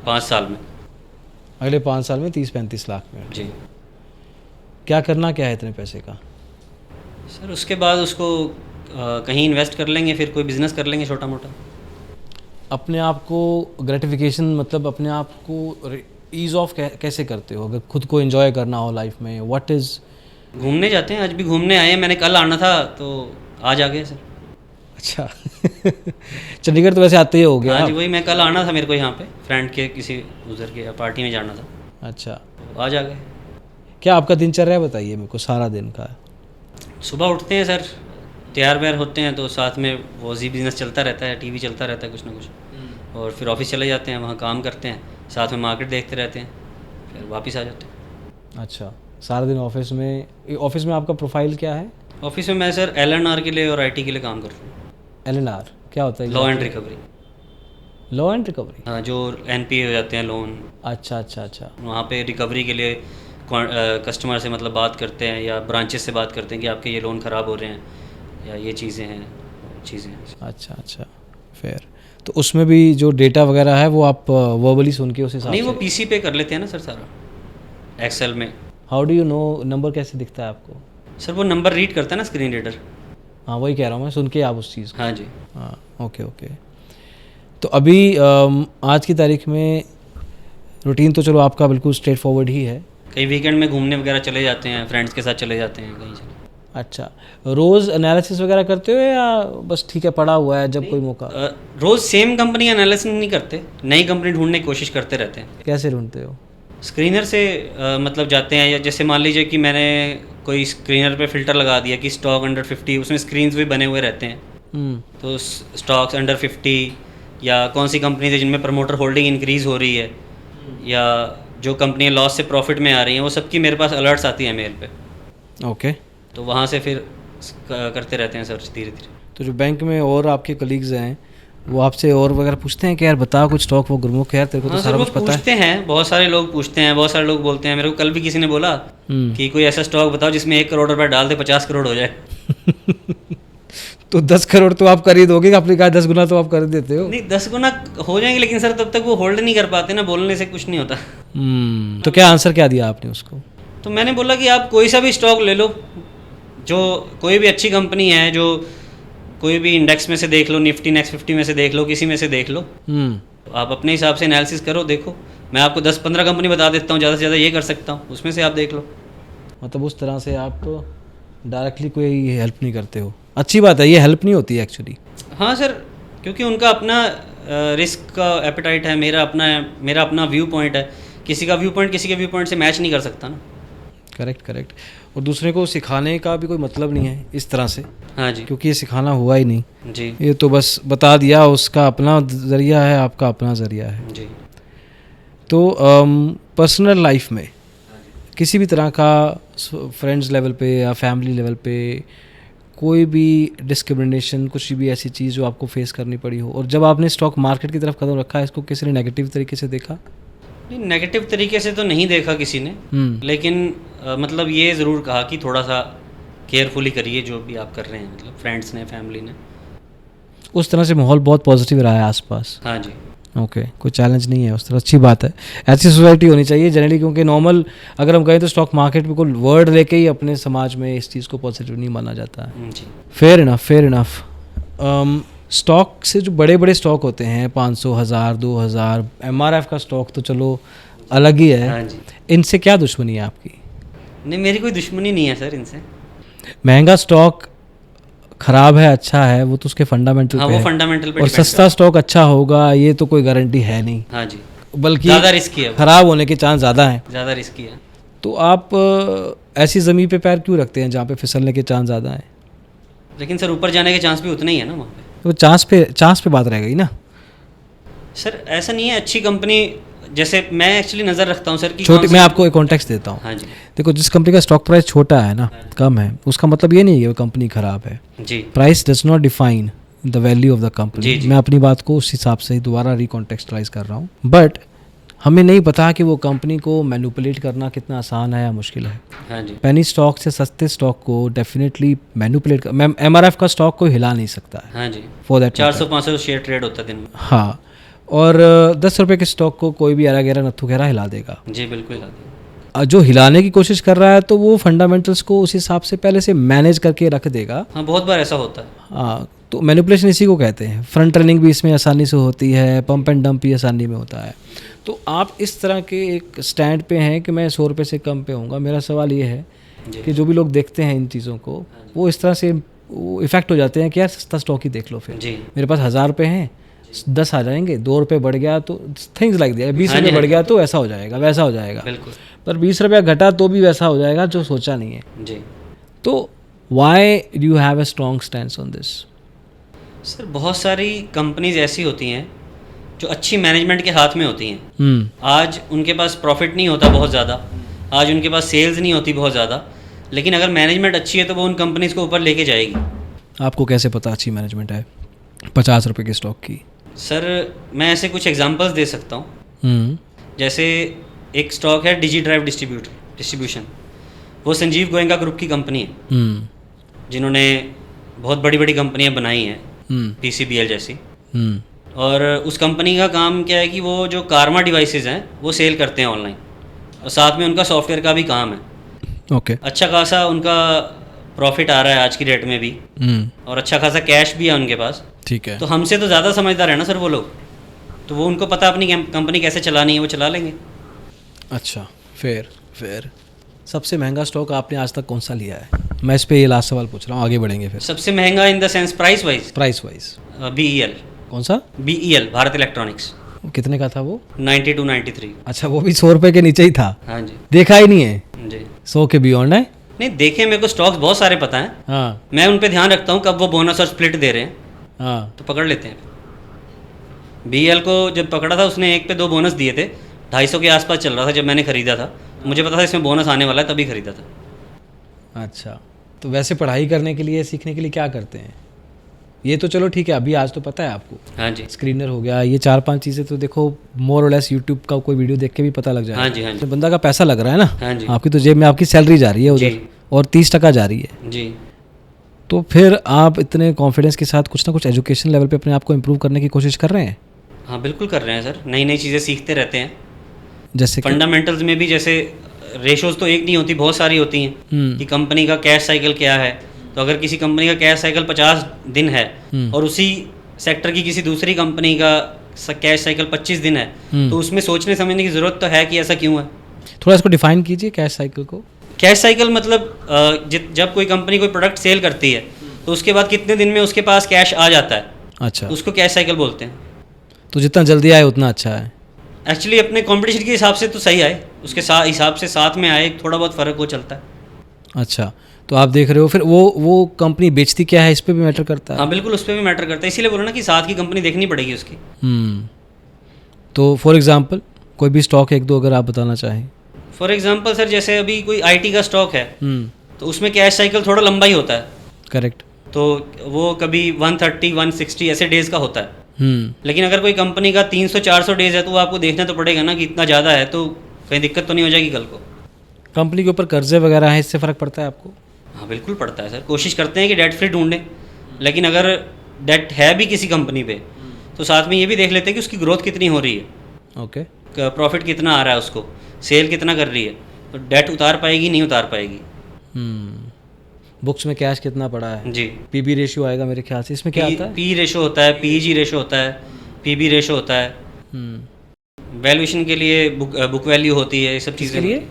5 साल में। अगले 5 साल में 30-35 लाख में? जी। क्या करना क्या है इतने पैसे का? सर उसके बाद उसको कहीं इन्वेस्ट कर लेंगे, फिर कोई बिज़नेस कर लेंगे छोटा मोटा। अपने आप को ग्रेटिफिकेशन, मतलब अपने आप को ईज़ ऑफ कैसे करते हो अगर खुद को एंजॉय करना हो लाइफ में? What is? घूमने जाते हैं, आज भी घूमने आए हैं। मैंने कल आना था तो आज आ गए सर। अच्छा चंडीगढ़ तो वैसे आते ही हो गया। हाँ जी, वही मैं कल आना था, मेरे को यहाँ पे फ्रेंड के किसी उधर के पार्टी में जाना था। अच्छा, तो आज आ गए। क्या आपका दिनचर्या बताइए मेरे को सारा दिन का? सुबह उठते हैं सर, तैयार व्यार होते हैं तो साथ में वो जी बिज़नेस चलता रहता है, टीवी चलता रहता है कुछ ना कुछ, और फिर ऑफिस चले जाते हैं, वहाँ काम करते हैं, साथ में मार्केट देखते रहते हैं, फिर वापस आ जाते हैं। अच्छा, सारा दिन ऑफिस में। ऑफिस में आपका प्रोफाइल क्या है? ऑफिस में मैं सर LNR के लिए और IT के लिए काम कर रहा हूँ। LNR क्या होता है? Law and recovery. Law and recovery? हाँ, जो NPA हो जाते हैं लोन। अच्छा अच्छा अच्छा। वहाँ पे रिकवरी के लिए कस्टमर से मतलब बात करते हैं या ब्रांचेस से बात करते हैं कि आपके ये लोन ख़राब हो रहे हैं या ये चीज़ें हैं। अच्छा अच्छा, फिर तो उसमें भी जो डेटा वगैरह है वो आप वर्बली सुन के उस हिसाब से? नहीं, वो PC पे कर लेते हैं ना सर सारा, एक्सेल में। How do you know? Number कैसे दिखता है आपको? सर वो नंबर रीड करता है ना स्क्रीन रीडर। हाँ, वही कह रहा हूँ मैं, सुन के आप उस चीज़ को। हाँ जी। हाँ, ओके ओके। तो अभी आज की तारीख में रूटीन तो चलो आपका बिल्कुल स्ट्रेट फॉरवर्ड ही है। कई वीकेंड में घूमने वगैरह चले जाते हैं, फ्रेंड्स के साथ चले जाते हैं कहीं से। अच्छा, रोज़ एनालिसिस वगैरह करते हो या बस ठीक है पड़ा हुआ है जब कोई मौका? रोज़ सेम कंपनी एनालिसिस नहीं करते, नई कंपनी ढूंढने की कोशिश करते रहते हैं। कैसे ढूंढते हो? स्क्रीनर से मतलब जाते हैं, या जैसे मान लीजिए कि मैंने कोई स्क्रीनर पे फ़िल्टर लगा दिया कि स्टॉक अंडर 50, उसमें स्क्रीन्स भी बने हुए रहते हैं। तो स्टॉक्स अंडर 50 या कौन सी कंपनी है जिनमें प्रमोटर होल्डिंग इंक्रीज़ हो रही है या जो कंपनियाँ लॉस से प्रॉफिट में आ रही हैं, वो सबकी मेरे पास अलर्ट्स आती हैं मेल पे। ओके। तो वहाँ से फिर करते रहते हैं सर्च धीरे धीरे। तो जो बैंक में और आपके कलीग्स हैं वो आपसे और वगैरह पूछते हैं कि यार बता कुछ स्टॉक? वो गुरमुख यार तेरे को तो सारा कुछ पता है। पूछते हैं, बहुत सारे लोग पूछते हैं, बहुत सारे लोग बोलते हैं। मेरे को कल भी किसी ने बोला कि कोई ऐसा स्टॉक बताओ जिसमें 1 करोड़ रुपये डाल दे 50 करोड़ हो जाए। तो 10 करोड़ तो आप कर ही दोगे, आपने कहा 10 गुना तो आप कर देते हो। नहीं, 10 गुना हो जाएंगे, लेकिन सर तब तक वो होल्ड नहीं कर पाते ना, बोलने से कुछ नहीं होता। तो क्या आंसर क्या दिया आपने उसको? तो मैंने बोला कि आप कोई सा भी स्टॉक ले लो, जो कोई भी अच्छी कंपनी है, जो कोई भी इंडेक्स में से देख लो, निफ्टी नेक्स्ट 50 में से देख लो, किसी में से देख लो, तो आप अपने हिसाब से एनालिसिस करो, देखो। मैं आपको 10-15 कंपनी बता देता हूँ, ज़्यादा से ज़्यादा ये कर सकता हूँ, उसमें से आप देख लो। मतलब उस तरह से आप डायरेक्टली कोई हेल्प नहीं करते हो? अच्छी बात है, ये हेल्प नहीं होती एक्चुअली। हाँ सर, क्योंकि उनका अपना रिस्क का एपेटाइट है, मेरा अपना व्यू पॉइंट है। किसी का व्यू पॉइंट किसी के व्यू पॉइंट से मैच नहीं कर सकता ना। करेक्ट। और दूसरे को सिखाने का भी कोई मतलब नहीं है इस तरह से। हाँ जी, क्योंकि ये सिखाना हुआ ही नहीं जी ये तो बस बता दिया, उसका अपना ज़रिया है, आपका अपना ज़रिया है। जी। तो पर्सनल लाइफ में किसी भी तरह का फ्रेंड्स लेवल पे या फैमिली लेवल पे कोई भी डिस्क्रिमिनेशन, कुछ भी ऐसी चीज़ जो आपको फेस करनी पड़ी हो, और जब आपने स्टॉक मार्केट की तरफ कदम रखा है, इसको किसी ने नेगेटिव तरीके से देखा? नहीं, नेगेटिव तरीके से तो नहीं देखा किसी ने, लेकिन मतलब ये ज़रूर कहा कि थोड़ा सा केयरफुली करिए जो भी आप कर रहे हैं, मतलब फ्रेंड्स ने, फैमिली ने। उस तरह से माहौल बहुत पॉजिटिव रहा है आसपास? हाँ जी। ओके, कोई चैलेंज नहीं है उस तरह, अच्छी बात है। ऐसी सोसाइटी होनी चाहिए जनरली, क्योंकि नॉर्मल अगर हम कहें तो स्टॉक मार्केट में कोई वर्ड लेके ही अपने समाज में इस चीज़ को पॉजिटिव नहीं माना जाता है। जी। Fair enough. स्टॉक से जो बड़े बड़े स्टॉक होते हैं 500, 1000, 2000, MRF का स्टॉक तो चलो अलग ही है। हाँ जी। इनसे क्या दुश्मनी है आपकी? नहीं, मेरी कोई दुश्मनी नहीं है सर इनसे। महंगा स्टॉक खराब है अच्छा है वो तो उसके फंडामेंटल हाँ, पे वो है। फंडामेंटल पे और डिपेंड सस्ता स्टॉक अच्छा होगा ये तो कोई गारंटी है नहीं, करता है। हाँ जी, बल्कि ज़्यादा रिस्की है, खराब होने के चांस ज़्यादा हैं। ज़्यादा रिस्की है। तो आप ऐसी ज़मीन पे पैर क्यों रखते हैं जहाँ पे फिसलने के चांस ज़्यादा हैं? लेकिन सर ऊपर जाने के चांस भी उतने ही है ना वहाँ पे। तो चांस पे बात रह गई ना। सर ऐसा नहीं है, अच्छी कंपनी, जैसे मैं एक्चुअली नज़र रखता हूँ सर कि छोटी, कौन सी- मैं आपको एक कॉन्टेक्स्ट देता हूँ। हाँ जी, देखो, जिस कंपनी का स्टॉक प्राइस छोटा है ना, कम है, उसका मतलब ये नहीं है कि वो कंपनी खराब है। जी price does not define the value of the company. जी, जी। मैं अपनी बात को उस हिसाब से ही दोबारा रिकॉन्टेक्सटलाइज कर रहा हूँ। बट हमें नहीं पता कि वो कंपनी को मैनिपुलेट करना कितना आसान है या मुश्किल है। हाँ जी, पेनी स्टॉक से सस्ते स्टॉक को डेफिनेटली मैनिपुलेट कर, MRF का स्टॉक कोई हिला नहीं सकता है हाँ जी। For that. 400-500 शेयर ट्रेड होता है दिन में। हाँ, और 10 रुपये के स्टॉक को कोई भी अरा गहरा नत्थु गहरा हिला देगा। जी बिल्कुल आती है। जो हिलाने की कोशिश कर रहा है तो वो फंडामेंटल्स को उस हिसाब से पहले से मैनेज करके रख देगा। हाँ, बहुत बार ऐसा होता है। हाँ, तो मैनिपुलेशन इसी को कहते हैं। फ्रंट रनिंग भी इसमें आसानी से होती है, पंप एंड डंप भी आसानी में होता है। तो आप इस तरह के एक स्टैंड पे हैं कि मैं 100 रुपये से कम पे होऊंगा। मेरा सवाल ये है जी। कि जो भी लोग देखते हैं इन चीज़ों को, वो इस तरह से वो इफेक्ट हो जाते हैं कि यार सस्ता स्टॉक ही देख लो, फिर जी मेरे पास 1000 रुपये हैं, 10 आ जाएंगे, 2 रुपये बढ़ गया तो थिंग्स लाइक दैट, 20 हाँ जी, रुपये हाँ बढ़ जी। गया तो ऐसा हो जाएगा, वैसा हो जाएगा। बिल्कुल। पर 20 रुपया घटा तो भी वैसा हो जाएगा जो सोचा नहीं है। जी तो why do you have a strong stand on this? Sir बहुत सारी कंपनीज ऐसी होती हैं जो अच्छी मैनेजमेंट के हाथ में होती हैं। आज उनके पास प्रॉफिट नहीं होता बहुत ज़्यादा, आज उनके पास सेल्स नहीं होती बहुत ज़्यादा, लेकिन अगर मैनेजमेंट अच्छी है तो वो उन कंपनीज को ऊपर लेके जाएगी। आपको कैसे पता अच्छी मैनेजमेंट है 50 रुपये के स्टॉक की? सर मैं ऐसे कुछ एग्जांपल्स दे सकता हूँ। जैसे एक स्टॉक है डिजी ड्राइव डिस्ट्रीब्यूशन, वो संजीव गोयनका ग्रुप की कंपनी है जिन्होंने बहुत बड़ी बड़ी कंपनियां बनाई हैं, PCBL जैसी। और उस कंपनी का काम क्या है कि वो जो कारमा डिवाइसेस हैं वो सेल करते हैं ऑनलाइन, और साथ में उनका सॉफ्टवेयर का भी काम है। ओके। अच्छा खासा उनका प्रॉफिट आ रहा है आज की डेट में भी, और अच्छा खासा कैश भी है उनके पास। ठीक है। तो हमसे तो ज़्यादा समझदार है ना सर वो लोग, तो वो उनको पता अपनी कंपनी कैसे चलानी है, वो चला लेंगे। अच्छा, फेयर। सबसे महंगा स्टॉक आपने आज तक कौन सा लिया है? मैं इस पे ये लास्ट सवाल पूछ रहा हूँ, आगे बढ़ेंगे फिर। सबसे महंगा in the sense price wise BEL। कौन सा? BEL Bharat electronics. कितने का था वो? 92-93। अच्छा, वो भी 100 रुपये के नीचे ही था? हाँ जी। देखा ही नहीं है? जी 100 के बियॉन्ड है? नहीं देखे, मेरे को स्टॉक्स बहुत सारे पता हैं। हाँ मैं उन पे ध्यान रखता हूँ कब वो बोनस और स्प्लिट दे रहे हैं हाँ। तो पकड़ लेते हैं। BEL को जब पकड़ा था उसने 1 पे 2 बोनस दिए थे, 250 के आसपास चल रहा था जब मैंने ख़रीदा था। मुझे पता था इसमें बोनस आने वाला है, तभी ख़रीदा था। अच्छा, तो वैसे पढ़ाई करने के लिए, सीखने के लिए क्या करते हैं? ये तो चलो ठीक है, अभी आज तो पता है आपको, हाँ जी। स्क्रीनर हो गया, ये 4-5 चीज़ें तो देखो मोर और लेस यूट्यूब का कोई वीडियो देख के भी पता लग जाएगा। हाँ जी, हाँ जी। तो बंदा का पैसा लग रहा है ना, हाँ जी। आपकी तो जेब में आपकी सैलरी जा रही है उधर, जी। और 30% जा रही है। जी तो फिर आप इतने कॉन्फिडेंस के साथ कुछ ना कुछ एजुकेशन लेवल पे अपने आप को इम्प्रूव करने की कोशिश कर रहे हैं? हाँ बिल्कुल कर रहे हैं सर, नई नई चीज़ें सीखते रहते हैं। जैसे कि? फंडामेंटल्स में भी जैसे रेशोज तो एक नहीं होती, बहुत सारी होती हैं कि कंपनी का कैश साइकिल क्या है। तो अगर किसी कंपनी का कैश साइकिल 50 दिन है और उसी सेक्टर की किसी दूसरी कंपनी का कैश साइकिल 25 दिन है, तो उसमें सोचने समझने की ज़रूरत तो है कि ऐसा क्यों है। थोड़ा इसको डिफाइन कीजिए कैश साइकिल को। कैश साइकिल मतलब जब कोई कंपनी कोई प्रोडक्ट सेल करती है तो उसके बाद कितने दिन में उसके पास कैश आ जाता है, अच्छा, उसको कैश साइकिल बोलते हैं। तो जितना जल्दी आए उतना अच्छा है। एक्चुअली अपने कंपटीशन के हिसाब से तो सही आए, उसके साथ हिसाब से साथ में आए, थोड़ा बहुत फ़र्क हो चलता है। अच्छा, तो आप देख रहे हो फिर वो कंपनी बेचती क्या है, इस पे भी मैटर करता है? हाँ बिल्कुल, उस पर भी मैटर करता है, इसीलिए बोलो ना कि साथ की कंपनी देखनी पड़ेगी उसकी। तो फॉर एग्जांपल कोई भी स्टॉक एक दो अगर आप बताना चाहें। फॉर एग्जांपल सर, जैसे अभी कोई आईटी का स्टॉक है, तो उसमें कैश साइकिल थोड़ा लंबा ही होता है। करेक्ट। तो वो कभी 130 160 ऐसे डेज़ का होता है। लेकिन अगर कोई कंपनी का 300-400 डेज़ है तो वो आपको देखना तो पड़ेगा ना कि इतना ज़्यादा है तो कहीं दिक्कत तो नहीं हो जाएगी कल को। कंपनी के ऊपर कर्जे वगैरह हैं, इससे फ़र्क पड़ता है आपको? हाँ बिल्कुल पड़ता है सर, कोशिश करते हैं कि डेट फ्री ढूंढें, लेकिन अगर डेट है भी किसी कंपनी पे तो साथ में ये भी देख लेते हैं कि उसकी ग्रोथ कितनी हो रही है, ओके, प्रॉफिट कितना आ रहा है, उसको सेल कितना कर रही है, तो डेट उतार पाएगी नहीं उतार पाएगी। बुक्स में कैश कितना पड़ा है जी। पीबी रेशियो आएगा मेरे ख्याल से, इसमें क्या आता है? पी रेशो होता है, पीजी रेशो होता है, पीबी रेशो होता है, वैल्यूएशन के लिए बुक वैल्यू होती है, ये सब चीज़ें के लिए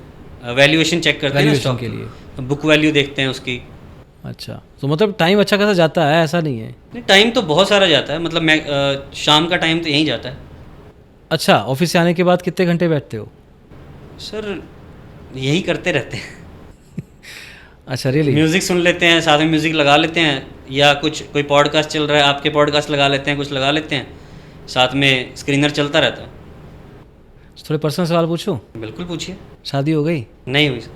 वैल्यूएशन चेक करते हैं ना वैल्यूएशन स्टॉक के लिए। बुक वैल्यू देखते हैं उसकी। अच्छा, तो मतलब टाइम अच्छा खासा जाता है, ऐसा नहीं है? नहीं, टाइम तो बहुत सारा जाता है, मतलब मैं शाम का टाइम तो यहीं जाता है। अच्छा, ऑफिस से आने के बाद कितने घंटे बैठते हो? सर यही करते रहते हैं। अच्छा, रियली? म्यूज़िक सुन लेते हैं, साथ में म्यूज़िक लगा लेते हैं, या कुछ कोई पॉडकास्ट चल रहा है, आपके पॉडकास्ट लगा लेते हैं, कुछ लगा लेते हैं, साथ में स्क्रीनर चलता रहता है। थोड़े पर्सनल सवाल पूछूं? बिल्कुल पूछिए। शादी हो गई? नहीं हुई सर।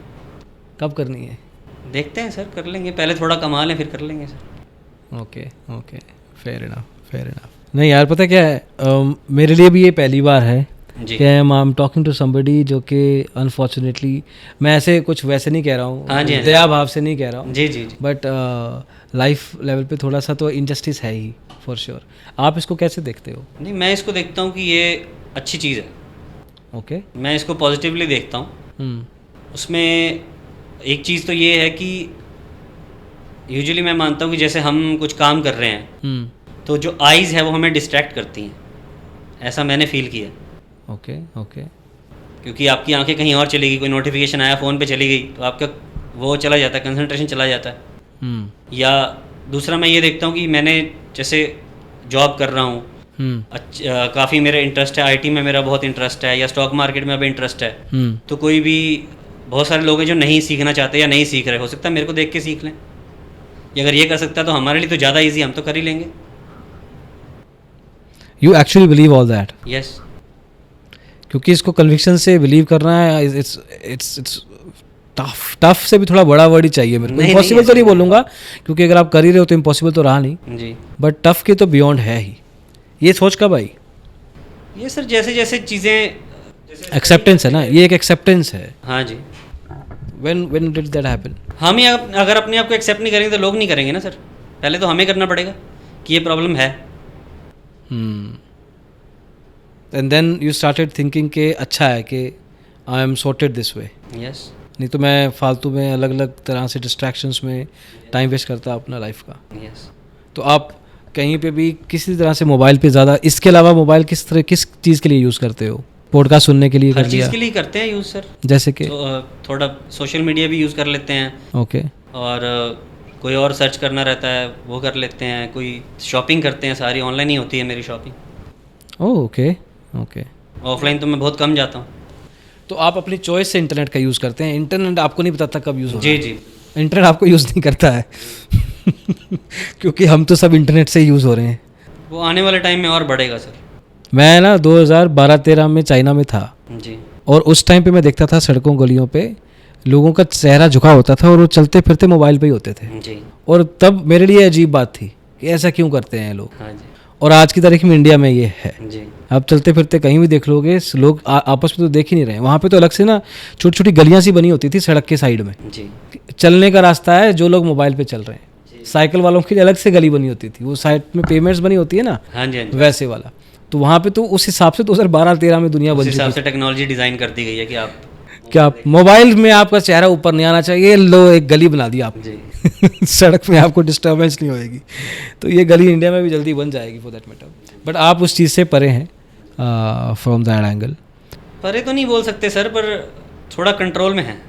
कब करनी है? देखते हैं सर, कर लेंगे, पहले थोड़ा कमा लें फिर कर लेंगे सर। Okay, fair enough. नहीं यार, पता क्या है, मेरे लिए भी ये पहली बार है जी। कि I am talking to somebody जो कि अनफॉर्चुनेटली, मैं ऐसे कुछ वैसे नहीं कह रहा हूँ, हाँ जी, हाँ जी। दया भाव से नहीं कह रहा हूँ, जी जी जी। बट लाइफ लेवल पे थोड़ा सा तो इनजस्टिस है ही, फॉर श्योर। आप इसको कैसे देखते हो? नहीं, मैं इसको देखता हूँ कि ये अच्छी चीज़ है। ओके। मैं इसको पॉजिटिवली देखता हूँ। उसमें एक चीज़ तो ये है कि यूजुअली मैं मानता हूँ कि जैसे हम कुछ काम कर रहे हैं तो जो आइज़ है वो हमें डिस्ट्रैक्ट करती हैं, ऐसा मैंने फील किया। ओके। क्योंकि आपकी आंखें कहीं और चली गई, कोई नोटिफिकेशन आया फ़ोन पे चली गई तो आपका वो चला जाता है, कंसंट्रेशन चला जाता है। या दूसरा मैं ये देखता हूँ कि मैंने जैसे जॉब कर रहा हूँ, काफ़ी मेरा इंटरेस्ट है, आईटी में मेरा बहुत इंटरेस्ट है, या स्टॉक मार्केट में अब इंटरेस्ट है, तो कोई भी बहुत सारे लोग हैं जो नहीं सीखना चाहते या नहीं सीख रहे, हो सकता है मेरे को देख के सीख लें। या अगर ये कर सकता है तो हमारे लिए तो ज़्यादा ईजी, हम तो कर ही लेंगे। You actually believe all that? Yes. क्योंकि इसको कन्विक्शन से बिलीव करना है, इट्स टफ से भी थोड़ा बड़ा वर्ड ही चाहिए मेरे को। इम्पॉसिबल तो नहीं बोलूँगा, क्योंकि अगर आप कर ही रहे हो तो इम्पॉसिबल तो रहा नहीं जी, बट टफ के तो बियॉन्ड है ही। ये सोच कब आई? ये सर जैसे जैसे चीज़ें एक्सेप्टेंस है ना, ये एक एक्सेप्टेंस है। हाँ जी। When did that happen? हम ही अगर अपने आप को एक्सेप्ट नहीं करेंगे तो लोग नहीं करेंगे ना सर। पहले तो हमें करना पड़ेगा कि ये प्रॉब्लम है। And then you started thinking कि अच्छा है कि I am sorted this way. Yes. नहीं तो मैं फालतू में अलग अलग तरह से डिस्ट्रैक्शंस में टाइम वेस्ट करता अपना लाइफ का। यस। तो आप कहीं पे भी किसी तरह से मोबाइल पे ज़्यादा, इसके अलावा मोबाइल किस चीज़ के लिए यूज़ करते हो? पॉडकास्ट सुनने के लिए कर हर लिया? चीज़ के लिए करते हैं यूज़ सर। जैसे कि थोड़ा सोशल मीडिया भी यूज़ कर लेते हैं। ओके। और कोई और सर्च करना रहता है वो कर लेते हैं, कोई शॉपिंग करते हैं, सारी ऑनलाइन ही होती है मेरी शॉपिंग। Oh okay. ऑफलाइन तो मैं बहुत कम जाता हूँ। तो आप अपनी चॉइस से इंटरनेट का यूज़ करते हैं? इंटरनेट आपको नहीं बताता कब यूज़ हो रहा है? जी। इंटरनेट आपको यूज़ नहीं करता है क्योंकि हम तो सब इंटरनेट से यूज़ हो रहे हैं। वो आने वाले टाइम में और बढ़ेगा सर। मैं ना 2012-13 में चाइना में था जी। और उस टाइम पे मैं देखता था सड़कों गलियों पे लोगों का चेहरा झुका होता था और वो चलते फिरते मोबाइल पे ही होते थे। जी। और तब मेरे लिए अजीब बात थी कि ऐसा क्यों करते हैं लोग। हाँ जी। और आज की तारीख में इंडिया में ये है। जी। आप चलते फिरते कहीं भी देख लोगे लोग आपस में तो देख ही नहीं रहे। वहाँ पे तो अलग से ना छोटी छोटी गलियाँ सी बनी होती थी सड़क के साइड में। जी। चलने का रास्ता है, जो लोग मोबाइल पे चल रहे हैं। साइकिल वालों के लिए अलग से गली बनी होती थी, वो साइड में पेमेंट्स बनी होती है ना, हाँ जी, हाँ जी। वैसे वाला। तो वहाँ पे तो उस हिसाब से 2012-13 में दुनिया बन उस चुकी हिसाब थी से टेक्नोलॉजी डिज़ाइन कर दी गई है कि आप कि आप मोबाइल में आपका चेहरा ऊपर नहीं आना चाहिए, लो एक गली बना दी आप जी। सड़क में आपको डिस्टर्बेंस नहीं होएगी। तो ये गली इंडिया में भी जल्दी बन जाएगी फॉर दैट मैटर। बट आप उस चीज़ से परे हैं फ्रॉम दैट एंगल। परे तो नहीं बोल सकते सर, पर थोड़ा कंट्रोल में है।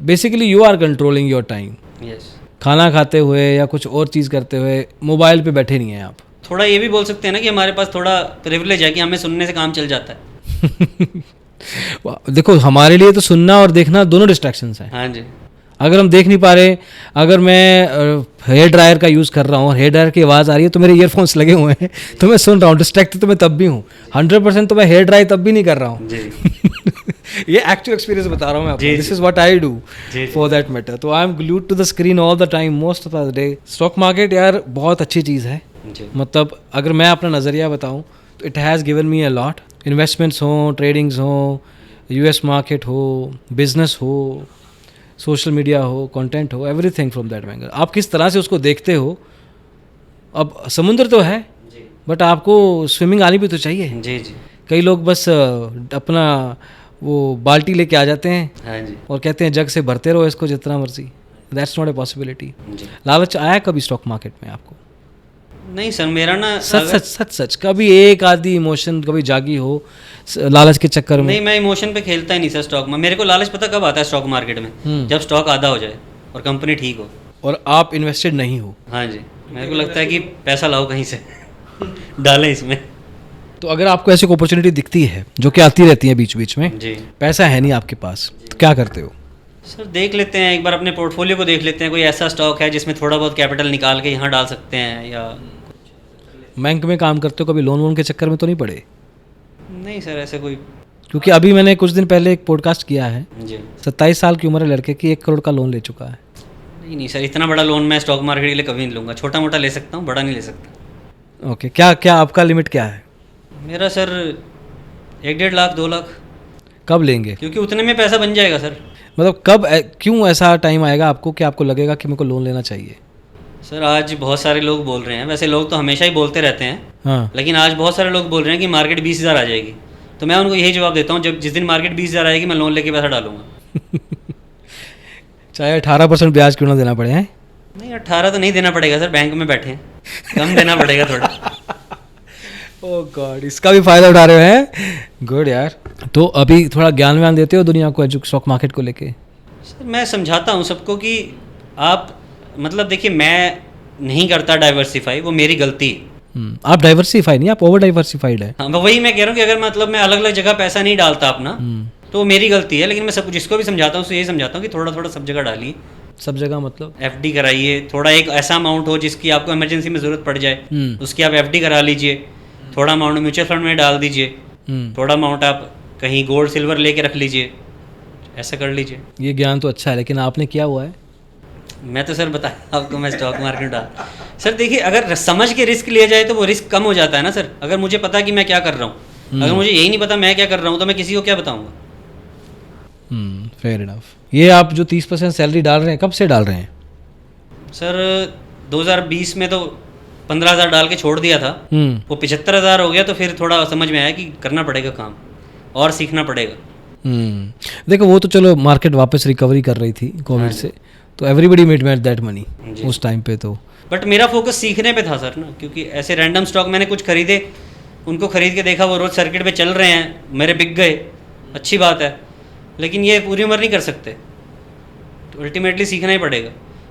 Basically you are controlling your time. Yes. खाना खाते हुए या कुछ और चीज़ करते हुए मोबाइल पे बैठे नहीं हैं आप? थोड़ा ये भी बोल सकते हैं ना कि हमारे पास थोड़ा प्रिविलेज है कि हमें सुनने से काम चल जाता है। देखो, हमारे लिए तो सुनना और देखना दोनों डिस्ट्रैक्शंस हैं। हाँ जी। अगर हम देख नहीं पा रहे, अगर मैं हेयर ड्रायर का यूज़ कर रहा हूँ और हेयर ड्रायर की आवाज़ आ रही है तो मेरे ईयरफोन्स लगे हुए हैं तो मैं सुन रहा हूँ, डिस्ट्रैक्टेड तो मैं तब भी हूँ। 100% तो मैं हेयर ड्राई तब भी नहीं कर रहा हूँ। जी। ये एक्चुअल एक्सपीरियंस बता रहा हूँ मैं आपको। जी, दिस जी। इज़ व्हाट आई डू जी, फॉर दैट मैटर। तो I am glued to the screen all the time, most of the day. Stock market यार बहुत अच्छी चीज़ है। जी। मतलब अगर मैं अपना नज़रिया बताऊँ तो it has given me a lot. Investments हों, ट्रेडिंग्स हों, यूएस मार्केट हो, बिजनेस हो, सोशल मीडिया हो, कंटेंट हो, एवरीथिंग फ्रॉम दैट एंगल। आप किस तरह से उसको देखते हो। अब समुद्र तो है जी। बट आपको स्विमिंग आनी भी तो चाहिए। जी। जी। कई लोग बस अपना वो बाल्टी लेके आ जाते हैं हाँ जी। और कहते हैं जग से भरते रहो इसको जितना मर्जी। That's not a possibility. जी। लालच आया कभी स्टॉक मार्केट में आपको? नहीं सर, मेरा ना सच कभी एक आधी इमोशन कभी जागी हो लालच के चक्कर में? नहीं, मैं इमोशन पे खेलता ही नहीं सर स्टॉक में। मेरे को लालच पता कब आता है स्टॉक मार्केट में? जब स्टॉक आधा हो जाए और कंपनी ठीक हो और आप इन्वेस्टेड नहीं हो। हाँ जी। मेरे को लगता है कि पैसा लाओ कहीं से डालें इसमें। तो अगर आपको ऐसी अपॉर्चुनिटी दिखती है जो कि आती रहती है बीच बीच में, जी। पैसा है नहीं आपके पास, तो क्या करते हो? सर देख लेते हैं एक बार, अपने पोर्टफोलियो को देख लेते हैं, कोई ऐसा स्टॉक है जिसमें थोड़ा बहुत कैपिटल निकाल के यहाँ डाल सकते हैं। या बैंक में काम करते हो, कभी लोन वोन के चक्कर में तो नहीं पड़े? नहीं सर, ऐसे कोई। क्योंकि अभी मैंने कुछ दिन पहले एक पॉडकास्ट किया है, जी। 27 साल की उम्र है लड़के की, 1 करोड़ का लोन ले चुका है। नहीं नहीं सर, इतना बड़ा लोन मैं स्टॉक मार्केट के लिए कभी नहीं लूँगा। छोटा मोटा ले सकता हूँ, बड़ा नहीं ले सकता। ओके, क्या क्या आपका लिमिट क्या है? मेरा सर 1-1.5 लाख 2 लाख। कब लेंगे? क्योंकि उतने में पैसा बन जाएगा सर। मतलब कब क्यों ऐसा टाइम आएगा आपको कि आपको लगेगा कि मेरे को लोन लेना चाहिए? सर आज बहुत सारे लोग बोल रहे हैं, वैसे लोग तो हमेशा ही बोलते रहते हैं, हाँ। लेकिन आज बहुत सारे लोग बोल रहे हैं कि मार्केट 20,000 आ जाएगी। तो मैं उनको यही जवाब देता हूँ, जब जिस दिन मार्केट 20,000 आएगी मैं लोन लेके पैसा डालूंगा। चाहे 18% ब्याज क्यों ना देना पड़े हैं। नहीं 18 तो नहीं देना पड़ेगा सर, बैंक में बैठे हैं, कम देना पड़ेगा थोड़ा। ओह गॉड, इसका भी फायदा उठा रहे हैं। गुड यार। तो अभी थोड़ा ज्ञान व्यान देते हो दुनिया को स्टॉक मार्केट को लेके? सर मैं समझाता हूँ सबको कि आप मतलब देखिए, मैं नहीं करता डाइवर्सिफाई, वो मेरी गलती है। आप डाइवर्सिफाई नहीं, आप ओवर डाइवर्सिफाइड है। हाँ वही मैं कह रहा हूँ कि अगर मतलब मैं अलग अलग जगह पैसा नहीं डालता अपना तो वो मेरी गलती है। लेकिन मैं सब जिसको भी समझाता हूँ उसको यही समझाता हूँ कि थोड़ा थोड़ा सब जगह डालिए। सब जगह मतलब? एफडी कराइए, थोड़ा एक ऐसा अमाउंट हो जिसकी आपको इमरजेंसी में ज़रूरत पड़ जाए, उसकी आप एफडी करा लीजिए। थोड़ा अमाउंट म्यूचुअल फंड में डाल दीजिए, थोड़ा अमाउंट आप कहीं गोल्ड सिल्वर लेके रख लीजिए, ऐसा कर लीजिए। ये ज्ञान तो अच्छा है, लेकिन आपने किया हुआ है? मैं तो सर बताया आपको, मैं स्टॉक मार्केट डाल। सर देखिए, अगर समझ के रिस्क लिया जाए तो वो रिस्क कम हो जाता है ना सर। अगर मुझे पता है कि मैं क्या कर रहा हूँ, अगर मुझे यही नहीं पता मैं क्या कर रहा हूँ, तो मैं किसी को क्या बताऊँगा? Fair enough. ये आप जो 30% सैलरी डाल रहे हैं, कब से डाल रहे हैं? सर 2020 में तो 15,000 डाल के छोड़ दिया था, वो 75,000 हो गया। तो फिर थोड़ा समझ में आया कि करना पड़ेगा काम और सीखना पड़ेगा। देखो वो तो चलो मार्केट वापस रिकवरी कर रही थी कोविड से, तो एवरीबडी मेड दैट मनी उस टाइम पे। तो बट मेरा फोकस सीखने पे था सर ना, क्योंकि ऐसे रैंडम स्टॉक मैंने कुछ खरीदे, उनको खरीद के देखा वो रोज़ सर्किट पे चल रहे हैं, मेरे बिक गए, अच्छी बात है। लेकिन ये पूरी उम्र नहीं कर सकते, तो अल्टीमेटली सीखना ही पड़ेगा।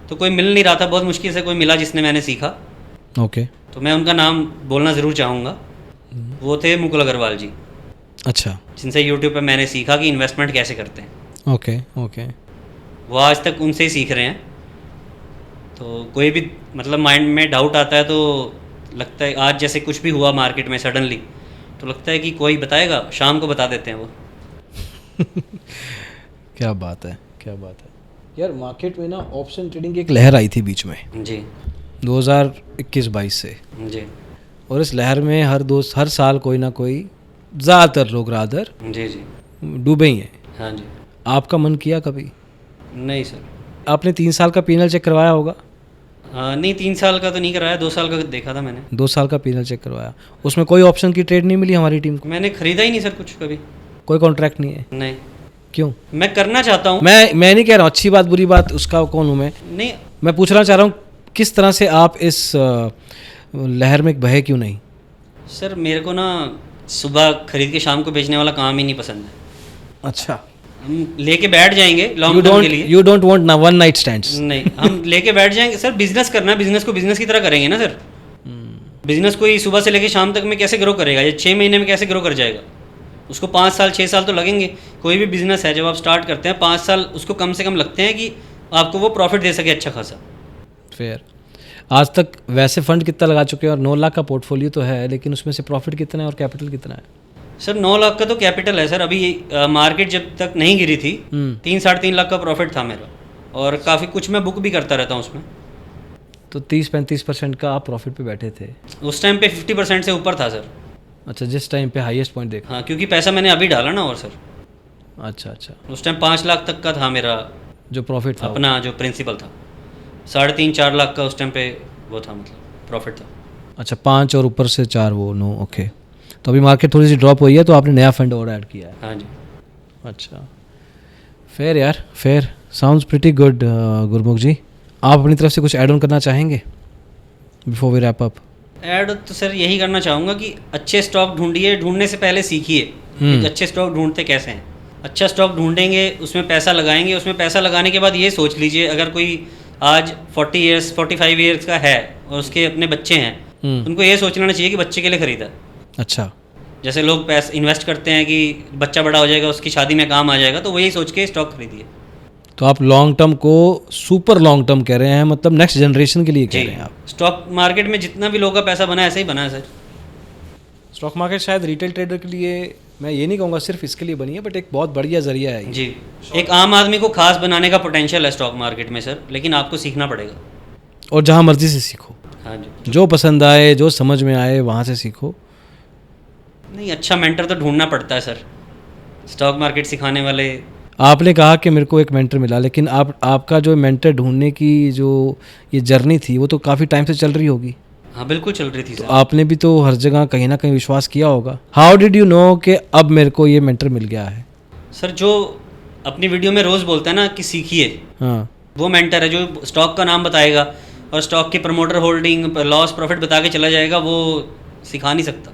तो कोई मिल नहीं रहा था, बहुत मुश्किल से कोई मिला जिसने मैंने सीखा। ओके। तो मैं उनका नाम बोलना ज़रूर चाहूँगा, वो थे मुकुल अग्रवाल जी। अच्छा। जिनसे यूट्यूब पे मैंने सीखा कि इन्वेस्टमेंट कैसे करते हैं। Okay okay. वो आज तक उनसे ही सीख रहे हैं। तो कोई भी मतलब माइंड में डाउट आता है तो लगता है, आज जैसे कुछ भी हुआ मार्केट में सडनली, तो लगता है कि कोई बताएगा, शाम को बता देते हैं वो। क्या बात है, क्या बात है यार। मार्केट में ना ऑप्शन ट्रेडिंग की एक लहर आई थी बीच में जी 2021-22 से जी। और इस लहर में हर साल कोई ना कोई, ज़्यादातर लोग रादर जी जी डूबे ही हैं। हाँ जी। आपका मन किया कभी? नहीं सर। आपने 3 साल का पीनल चेक करवाया होगा? नहीं 3 साल का तो नहीं कराया, 2 साल का देखा था मैंने। 2 साल का पीनल चेक करवाया, उसमें कोई ऑप्शन की ट्रेड नहीं मिली हमारी टीम को? मैंने खरीदा ही नहीं सर कुछ कभी। कोई कॉन्ट्रैक्ट नहीं है? नहीं। क्यों? मैं करना चाहता हूँ। मैं नहीं कह रहा हूँ अच्छी बात बुरी बात, उसका कौन हूँ मैं? नहीं, मैं पूछना चाह रहा हूँ किस तरह से आप इस लहर में बहे क्यों नहीं? सर मेरे को ना सुबह खरीद के शाम को बेचने वाला काम ही नहीं पसंद है। अच्छा। हम लेके बैठ जाएंगे यू लॉन्ग टर्म डोंट के लिए। यू डोंट वांट ना वन नाइट स्टैंड्स। नहीं, हम लेके बैठ जाएंगे सर। बिजनेस करना है, बिजनेस को बिजनेस की तरह करेंगे ना सर। बिजनेस कोई सुबह से लेके शाम तक में कैसे ग्रो करेगा, या 6 महीने में कैसे ग्रो कर जाएगा? उसको 5 साल 6 साल तो लगेंगे। कोई भी बिजनेस है, जब आप स्टार्ट करते हैं 5 साल उसको कम से कम लगते हैं कि आपको वो प्रॉफिट दे सके अच्छा खासा। फेयर। आज तक वैसे फंड कितना लगा चुके हैं? और 9 लाख का पोर्टफोलियो तो है, लेकिन उसमें से प्रॉफिट कितना है और कैपिटल कितना है? सर 9 लाख का तो कैपिटल है सर। अभी मार्केट जब तक नहीं गिरी थी 3-3.5 लाख का प्रॉफिट था मेरा, और काफ़ी कुछ मैं बुक भी करता रहता हूँ उसमें। तो 30-35% का आप प्रॉफिट पे बैठे थे उस टाइम पे 50% से ऊपर था सर। अच्छा, जिस टाइम पे हाईएस्ट पॉइंट देखा। हाँ, क्योंकि पैसा मैंने अभी डाला ना। और सर अच्छा अच्छा, उस टाइम 5 लाख तक का था मेरा जो प्रॉफिट था अपना, जो प्रिंसिपल था। 3.5-4 लाख का उस टाइम पे वो था, मतलब प्रॉफिट था। अच्छा, 5 और ऊपर से 4 वो 9। ओके, तो अभी मार्केट थोड़ी सी ड्रॉप हुई है तो आपने नया फंड और ऐड किया है। हाँ जी। अच्छा, फेयर यार, fair. Sounds pretty good. Gurmukh ji, आप अपनी तरफ से कुछ ऐड ऑन करना चाहेंगे before we wrap up? Add तो सर यही करना चाहूँगा कि अच्छे स्टॉक ढूंढिए, ढूंढने से पहले सीखिए कि अच्छे स्टॉक ढूंढते कैसे हैं। अच्छा स्टॉक ढूंढेंगे, उसमें पैसा लगाएंगे, उसमें पैसा लगाने के बाद ये सोच लीजिए, अगर कोई आज 40 ईयर्स 45 ईयर्स का है और उसके अपने बच्चे हैं, उनको ये सोच लेना चाहिए कि बच्चे के लिए ख़रीदा। अच्छा, जैसे लोग पैसा इन्वेस्ट करते हैं कि बच्चा बड़ा हो जाएगा उसकी शादी में काम आ जाएगा, तो वही सोच के स्टॉक खरीदिए। तो आप लॉन्ग टर्म को सुपर लॉन्ग टर्म कह रहे हैं, मतलब नेक्स्ट जनरेशन के लिए कह रहे हैं आप? स्टॉक मार्केट में जितना भी लोगों का पैसा बना है ऐसे ही बना है सर। स्टॉक मार्केट शायद रिटेल ट्रेडर के लिए, मैं ये नहीं कहूँगा सिर्फ इसके लिए बनी है, बट एक बहुत बढ़िया जरिया है ये। जी, एक आम आदमी को खास बनाने का पोटेंशियल है स्टॉक मार्केट में सर, लेकिन आपको सीखना पड़ेगा। और जहाँ मर्जी से सीखो। हाँ जी, जो पसंद आए, जो समझ में आए, वहाँ से सीखो। नहीं, अच्छा मेंटर तो ढूंढना पड़ता है सर, स्टॉक मार्केट सिखाने वाले। आपने कहा कि मेरे को एक मेंटर मिला, लेकिन आपका जो मेंटर ढूंढने की जो ये जर्नी थी वो तो काफ़ी टाइम से चल रही होगी। हाँ बिल्कुल चल रही थी तो सर। आपने भी तो हर जगह कहीं ना कहीं विश्वास किया होगा। हाउ डिड यू नो कि अब मेरे को ये मेंटर मिल गया है? सर जो अपनी वीडियो में रोज़ बोलता है ना कि सीखिए, हाँ, वो मेंटर है। जो स्टॉक का नाम बताएगा और स्टॉक की प्रमोटर होल्डिंग लॉस प्रॉफिट बता के चला जाएगा, वो सिखा नहीं सकता।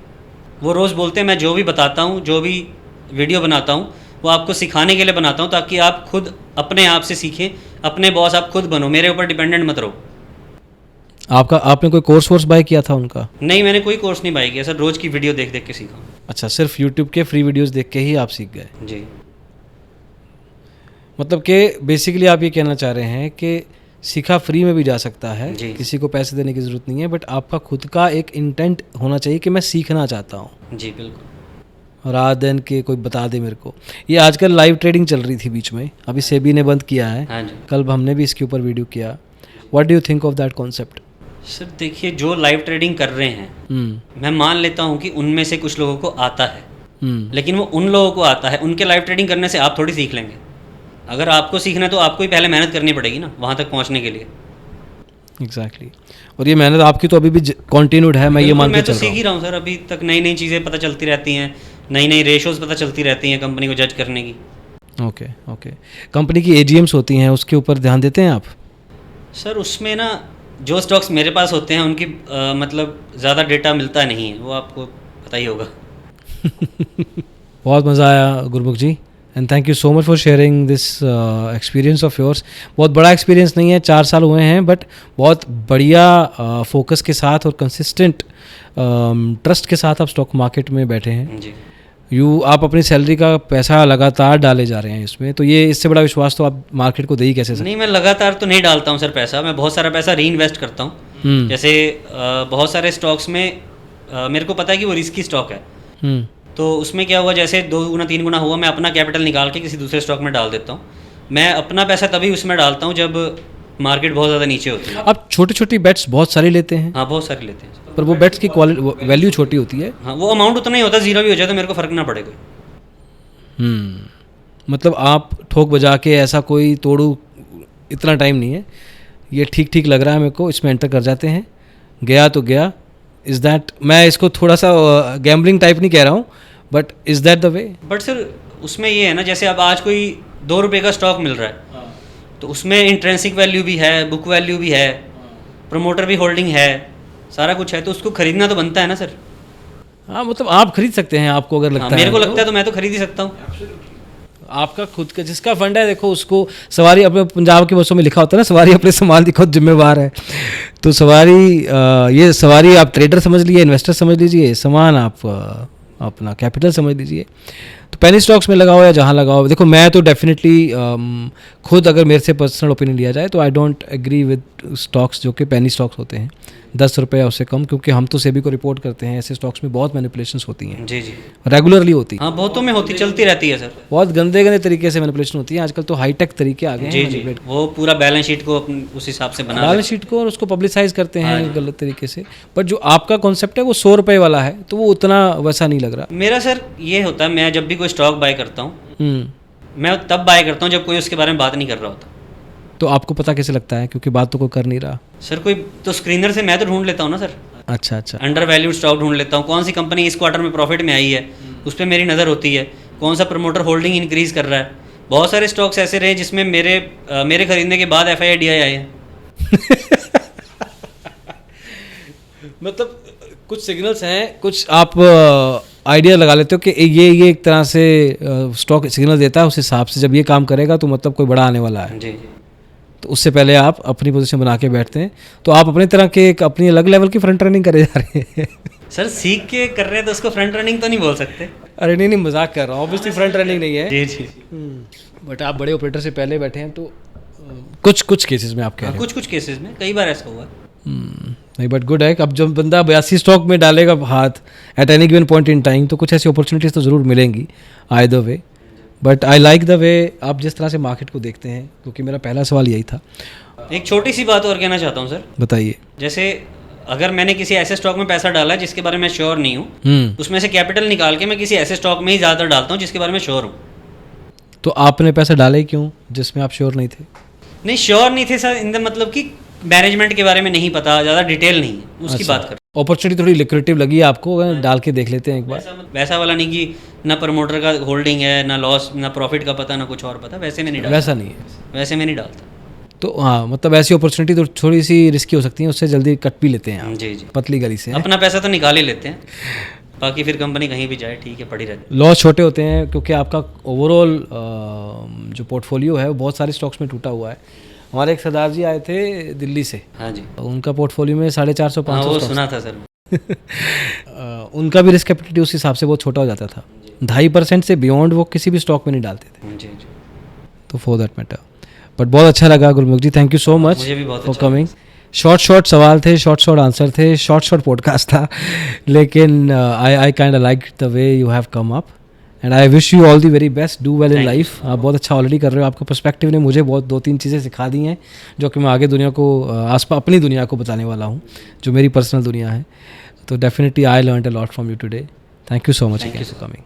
वो रोज़ बोलते हैं मैं जो भी बताता हूँ, जो भी वीडियो बनाता हूँ, वो आपको सिखाने के लिए बनाता हूँ, ताकि आप खुद अपने आप से सीखें, अपने बॉस आप खुद बनो, मेरे ऊपर डिपेंडेंट मत रहो। आपने कोई कोर्स वोर्स बाय किया था उनका? नहीं, मैंने कोई कोर्स नहीं बाय किया सर, रोज़ की वीडियो देख देख के सीखा। अच्छा, सिर्फ यूट्यूब के फ्री वीडियोस देख के ही आप सीख गए? जी, मतलब कि बेसिकली आप ये कहना चाह रहे हैं कि सीखा फ्री में भी जा सकता है, जी। किसी को पैसे देने की ज़रूरत नहीं है, बट आपका खुद का एक इंटेंट होना चाहिए कि मैं सीखना चाहता हूँ, जी बिल्कुल। रादर देन के कोई बता दे मेरे को। ये आजकल लाइव ट्रेडिंग चल रही थी बीच में, अभी सेबी ने बंद किया है। हाँ जी कल हमने भी इसके ऊपर वीडियो किया। What do you think of that concept? Sir, देखिए जो लाइव ट्रेडिंग कर रहे हैं, मैं मान लेता हूँ कि उनमें से कुछ लोगों को आता है, लेकिन वो उन लोगों को आता है, उनके लाइव ट्रेडिंग करने से आप थोड़ी सीख लेंगे। अगर आपको सीखना है तो आपको ही पहले मेहनत करनी पड़ेगी ना वहाँ तक पहुँचने के लिए। एग्जैक्टली। और ये मेहनत आपकी तो अभी भी कंटिन्यूड है, मैं ये मान के मैं चल तो रहा सीख ही रहा हूँ सर। अभी तक नई नई चीज़ें पता चलती रहती हैं, नई नई रेशोज़ पता चलती रहती हैं कंपनी को जज करने की। हूँ। Okay okay. कंपनी की एजीएम्स होती हैं, उसके ऊपर ध्यान देते हैं आप? सर उसमें ना जो स्टॉक्स मेरे पास होते हैं उनकी मतलब ज़्यादा डेटा मिलता नहीं है, वो आपको पता ही होगा। बहुत मज़ा आया Gurmukh ji, and thank you so much for sharing this experience of yours. बहुत बड़ा एक्सपीरियंस नहीं है, 4 साल हुए हैं, बट बहुत बढ़िया फोकस के साथ और कंसिस्टेंट ट्रस्ट के साथ आप स्टॉक मार्केट में बैठे हैं। जी, आप अपनी सैलरी का पैसा लगातार डाले जा रहे हैं इसमें, तो ये इससे बड़ा विश्वास तो आप मार्केट को दे ही कैसे सकते? नहीं, मैं लगातार तो नहीं डालता हूँ सर पैसा, मैं बहुत सारा पैसा री इन्वेस्ट करता हूँ। जैसे बहुत सारे स्टॉक्स में मेरे को पता है कि वो रिस्की स्टॉक है, तो उसमें क्या हुआ, जैसे 2 गुना 3 गुना हुआ, मैं अपना कैपिटल निकाल के किसी दूसरे स्टॉक में डाल देता हूँ। मैं अपना पैसा तभी उसमें डालता हूँ जब मार्केट बहुत ज़्यादा नीचे होती है। आप छोटी छोटी बेट्स बहुत सारी लेते हैं? हाँ, बहुत सारे लेते हैं, पर वो बेट्स की वैल्यू छोटी होती है। हाँ, वो अमाउंट उतना ही होता है, जीरो भी हो जाए तो मेरे को फ़र्क ना पड़े कोई। मतलब आप ठोक बजा के ऐसा कोई तोड़ू इतना टाइम नहीं है, ये ठीक ठीक लग रहा है मेरे को, इसमें एंटर कर जाते हैं, गया तो गया। इज़ दैट, मैं इसको थोड़ा सा गैम्बलिंग टाइप नहीं कह रहा हूँ, but is that the way? But sir उसमें ये है ना, जैसे अब आज कोई 2 रुपये का स्टॉक मिल रहा है, तो उसमें इंट्रेंसिक वैल्यू भी है, बुक वैल्यू भी है, प्रमोटर भी होल्डिंग है, सारा कुछ है, तो उसको खरीदना तो बनता है ना सर। हाँ, मतलब आप खरीद सकते हैं, आपको अगर लगता है। मेरे को लगता है तो मैं तो खरीद ही सकता हूँ। आपका खुद का जिसका फंड है, देखो उसको सवारी अपने पंजाब की बसों में लिखा होता है ना, सवारी अपने सामान की खुद जिम्मेवार है। तो सवारी ये सवारी आप ट्रेडर समझ लीजिए, इन्वेस्टर समझ लीजिए, सामान आप अपना कैपिटल समझ लीजिए। तो पेनी स्टॉक्स में लगाओ या जहाँ लगाओ, देखो मैं तो डेफिनेटली खुद अगर मेरे से पर्सनल ओपिनियन लिया जाए तो I don't agree with stocks जो कि पेनी स्टॉक्स होते हैं 10 रुपये या उससे कम, क्योंकि हम तो सेबी को रिपोर्ट करते हैं ऐसे स्टॉक्स में बहुत मैनिपुलेशंस होती हैं। जी जी, रेगुलरली होती हैं। हाँ बहुतों में होती, चलती रहती है सर। बहुत गंदे गंदे तरीके से मैनिपुलेशन होती है आजकल, तो हाईटेक तरीके आ गए हैं। जी जी, वो पूरा बैलेंस शीट को उस हिसाब से बना बैलेंस शीट को और उसको पब्लिसाइज करते हैं गलत तरीके से। बट जो आपका कॉन्सेप्ट है वो 100 रुपये वाला है, तो वो उतना वैसा नहीं लग रहा। मेरा सर ये होता है, मैं जब भी कोई स्टॉक बाय करता हूँ, मैं तब बाय करता हूँ जब कोई उसके बारे में बात नहीं कर रहा होता। तो आपको पता कैसे लगता है, क्योंकि बात तो कोई कर नहीं रहा? सर कोई तो स्क्रीनर से मैं तो ढूंढ लेता हूँ ना सर। अच्छा अच्छा, अंडर वैल्यूड स्टॉक ढूंढ लेता हूँ, कौन सी कंपनी इस क्वार्टर में प्रॉफिट में आई है उस पर मेरी नज़र होती है, कौन सा प्रमोटर होल्डिंग इंक्रीज कर रहा है। बहुत सारे स्टॉक्स ऐसे रहे जिसमें मेरे खरीदने के बाद FIDI आए हैं। मतलब कुछ सिग्नल्स हैं, कुछ आप आइडिया लगा लेते हो कि ये एक तरह से स्टॉक सिग्नल देता है, उस हिसाब से जब ये काम करेगा तो मतलब कोई बड़ा आने वाला है। जी जी, तो उससे पहले आप अपनी पोजीशन बना के बैठते हैं। तो आप अपने तरह के एक अपनी अलग लेवल की फ्रंट रनिंग करे जा रहे हैं। सर सीख के कर रहे हैं तो उसको फ्रंट रनिंग तो नहीं बोल सकते। अरे नहीं मजाक कर रहा हूँ, ऑब्वियसली फ्रंट रनिंग नहीं है। जी जी, बट आप बड़े ऑपरेटर से पहले बैठे हैं, तो कुछ केसेस में आप कह रहे हैं। कुछ केसेस में कई बार ऐसा हुआ। नहीं बट गुड है। अब जब बंदा 82 स्टॉक में डालेगा हाथ at any given point in time, तो कुछ ऐसी अपॉर्चुनिटीज़ तो ज़रूर मिलेंगी either way. But I like the वे आप जिस तरह से मार्केट को देखते हैं, क्योंकि मेरा पहला सवाल यही था। एक छोटी सी बात और कहना चाहता हूँ सर। बताइए। जैसे अगर मैंने किसी ऐसे स्टॉक में पैसा डाला है जिसके बारे में श्योर नहीं हूँ, उसमें से कैपिटल निकाल के मैं किसी ऐसे स्टॉक में ही ज़्यादातर डालता हूँ जिसके बारे में श्योर हूँ। तो आपने पैसा डाला ही क्यों जिसमें आप श्योर नहीं थे? नहीं श्योर नहीं थे सर, इन द मतलब कि मैनेजमेंट के बारे में नहीं पता, ज़्यादा डिटेल नहीं है उसकी बात कर। अपॉर्चुनिटी थोड़ी लिक्रेटिव लगी आपको, डाल के देख लेते हैं एक बार। वैसा वाला नहीं कि ना प्रमोटर का होल्डिंग है, ना लॉस, ना प्रॉफिट का पता, ना कुछ और पता, वैसे में नहीं डालता। वैसा नहीं है, वैसे में नहीं डालता। तो हाँ, मतलब ऐसी अपॉर्चुनिटी तो थोड़ी सी रिस्की हो सकती है, उससे जल्दी कट भी लेते हैं आप। जी जी, पतली गली से अपना पैसा तो निकाल ही लेते हैं, बाकी फिर कंपनी कहीं भी जाए ठीक है, पड़ी रहती। लॉस छोटे होते हैं क्योंकि आपका ओवरऑल जो पोर्टफोलियो है वो बहुत सारे स्टॉक्स में टूटा हुआ है। हमारे एक सरदार जी आए थे दिल्ली से। हाँ जी, उनका पोर्टफोलियो में 450-500 वो सुना था सर। उनका भी रिस्क कैपिटल उस हिसाब से बहुत छोटा हो जाता था। 2.5% से बियॉन्ड वो किसी भी स्टॉक में नहीं डालते थे। जी जी, तो फॉर दैट मैटर। बट बहुत अच्छा लगा Gurmukh ji, thank you so much for coming. Short short सवाल थे, शॉर्ट आंसर थे, शॉर्ट पॉडकास्ट था, लेकिन I kind like the way you have come up and I wish you all the very best, do well in life. आप बहुत अच्छा already कर रहे हो, आपका पर्सपेक्टिव ने मुझे बहुत 2-3 चीज़ें सिखा दी हैं जो कि मैं आगे दुनिया को अपनी दुनिया को बताने वाला हूँ, जो मेरी पर्सनल दुनिया है। तो definitely I learned a lot from you today. Thank you so much again for coming.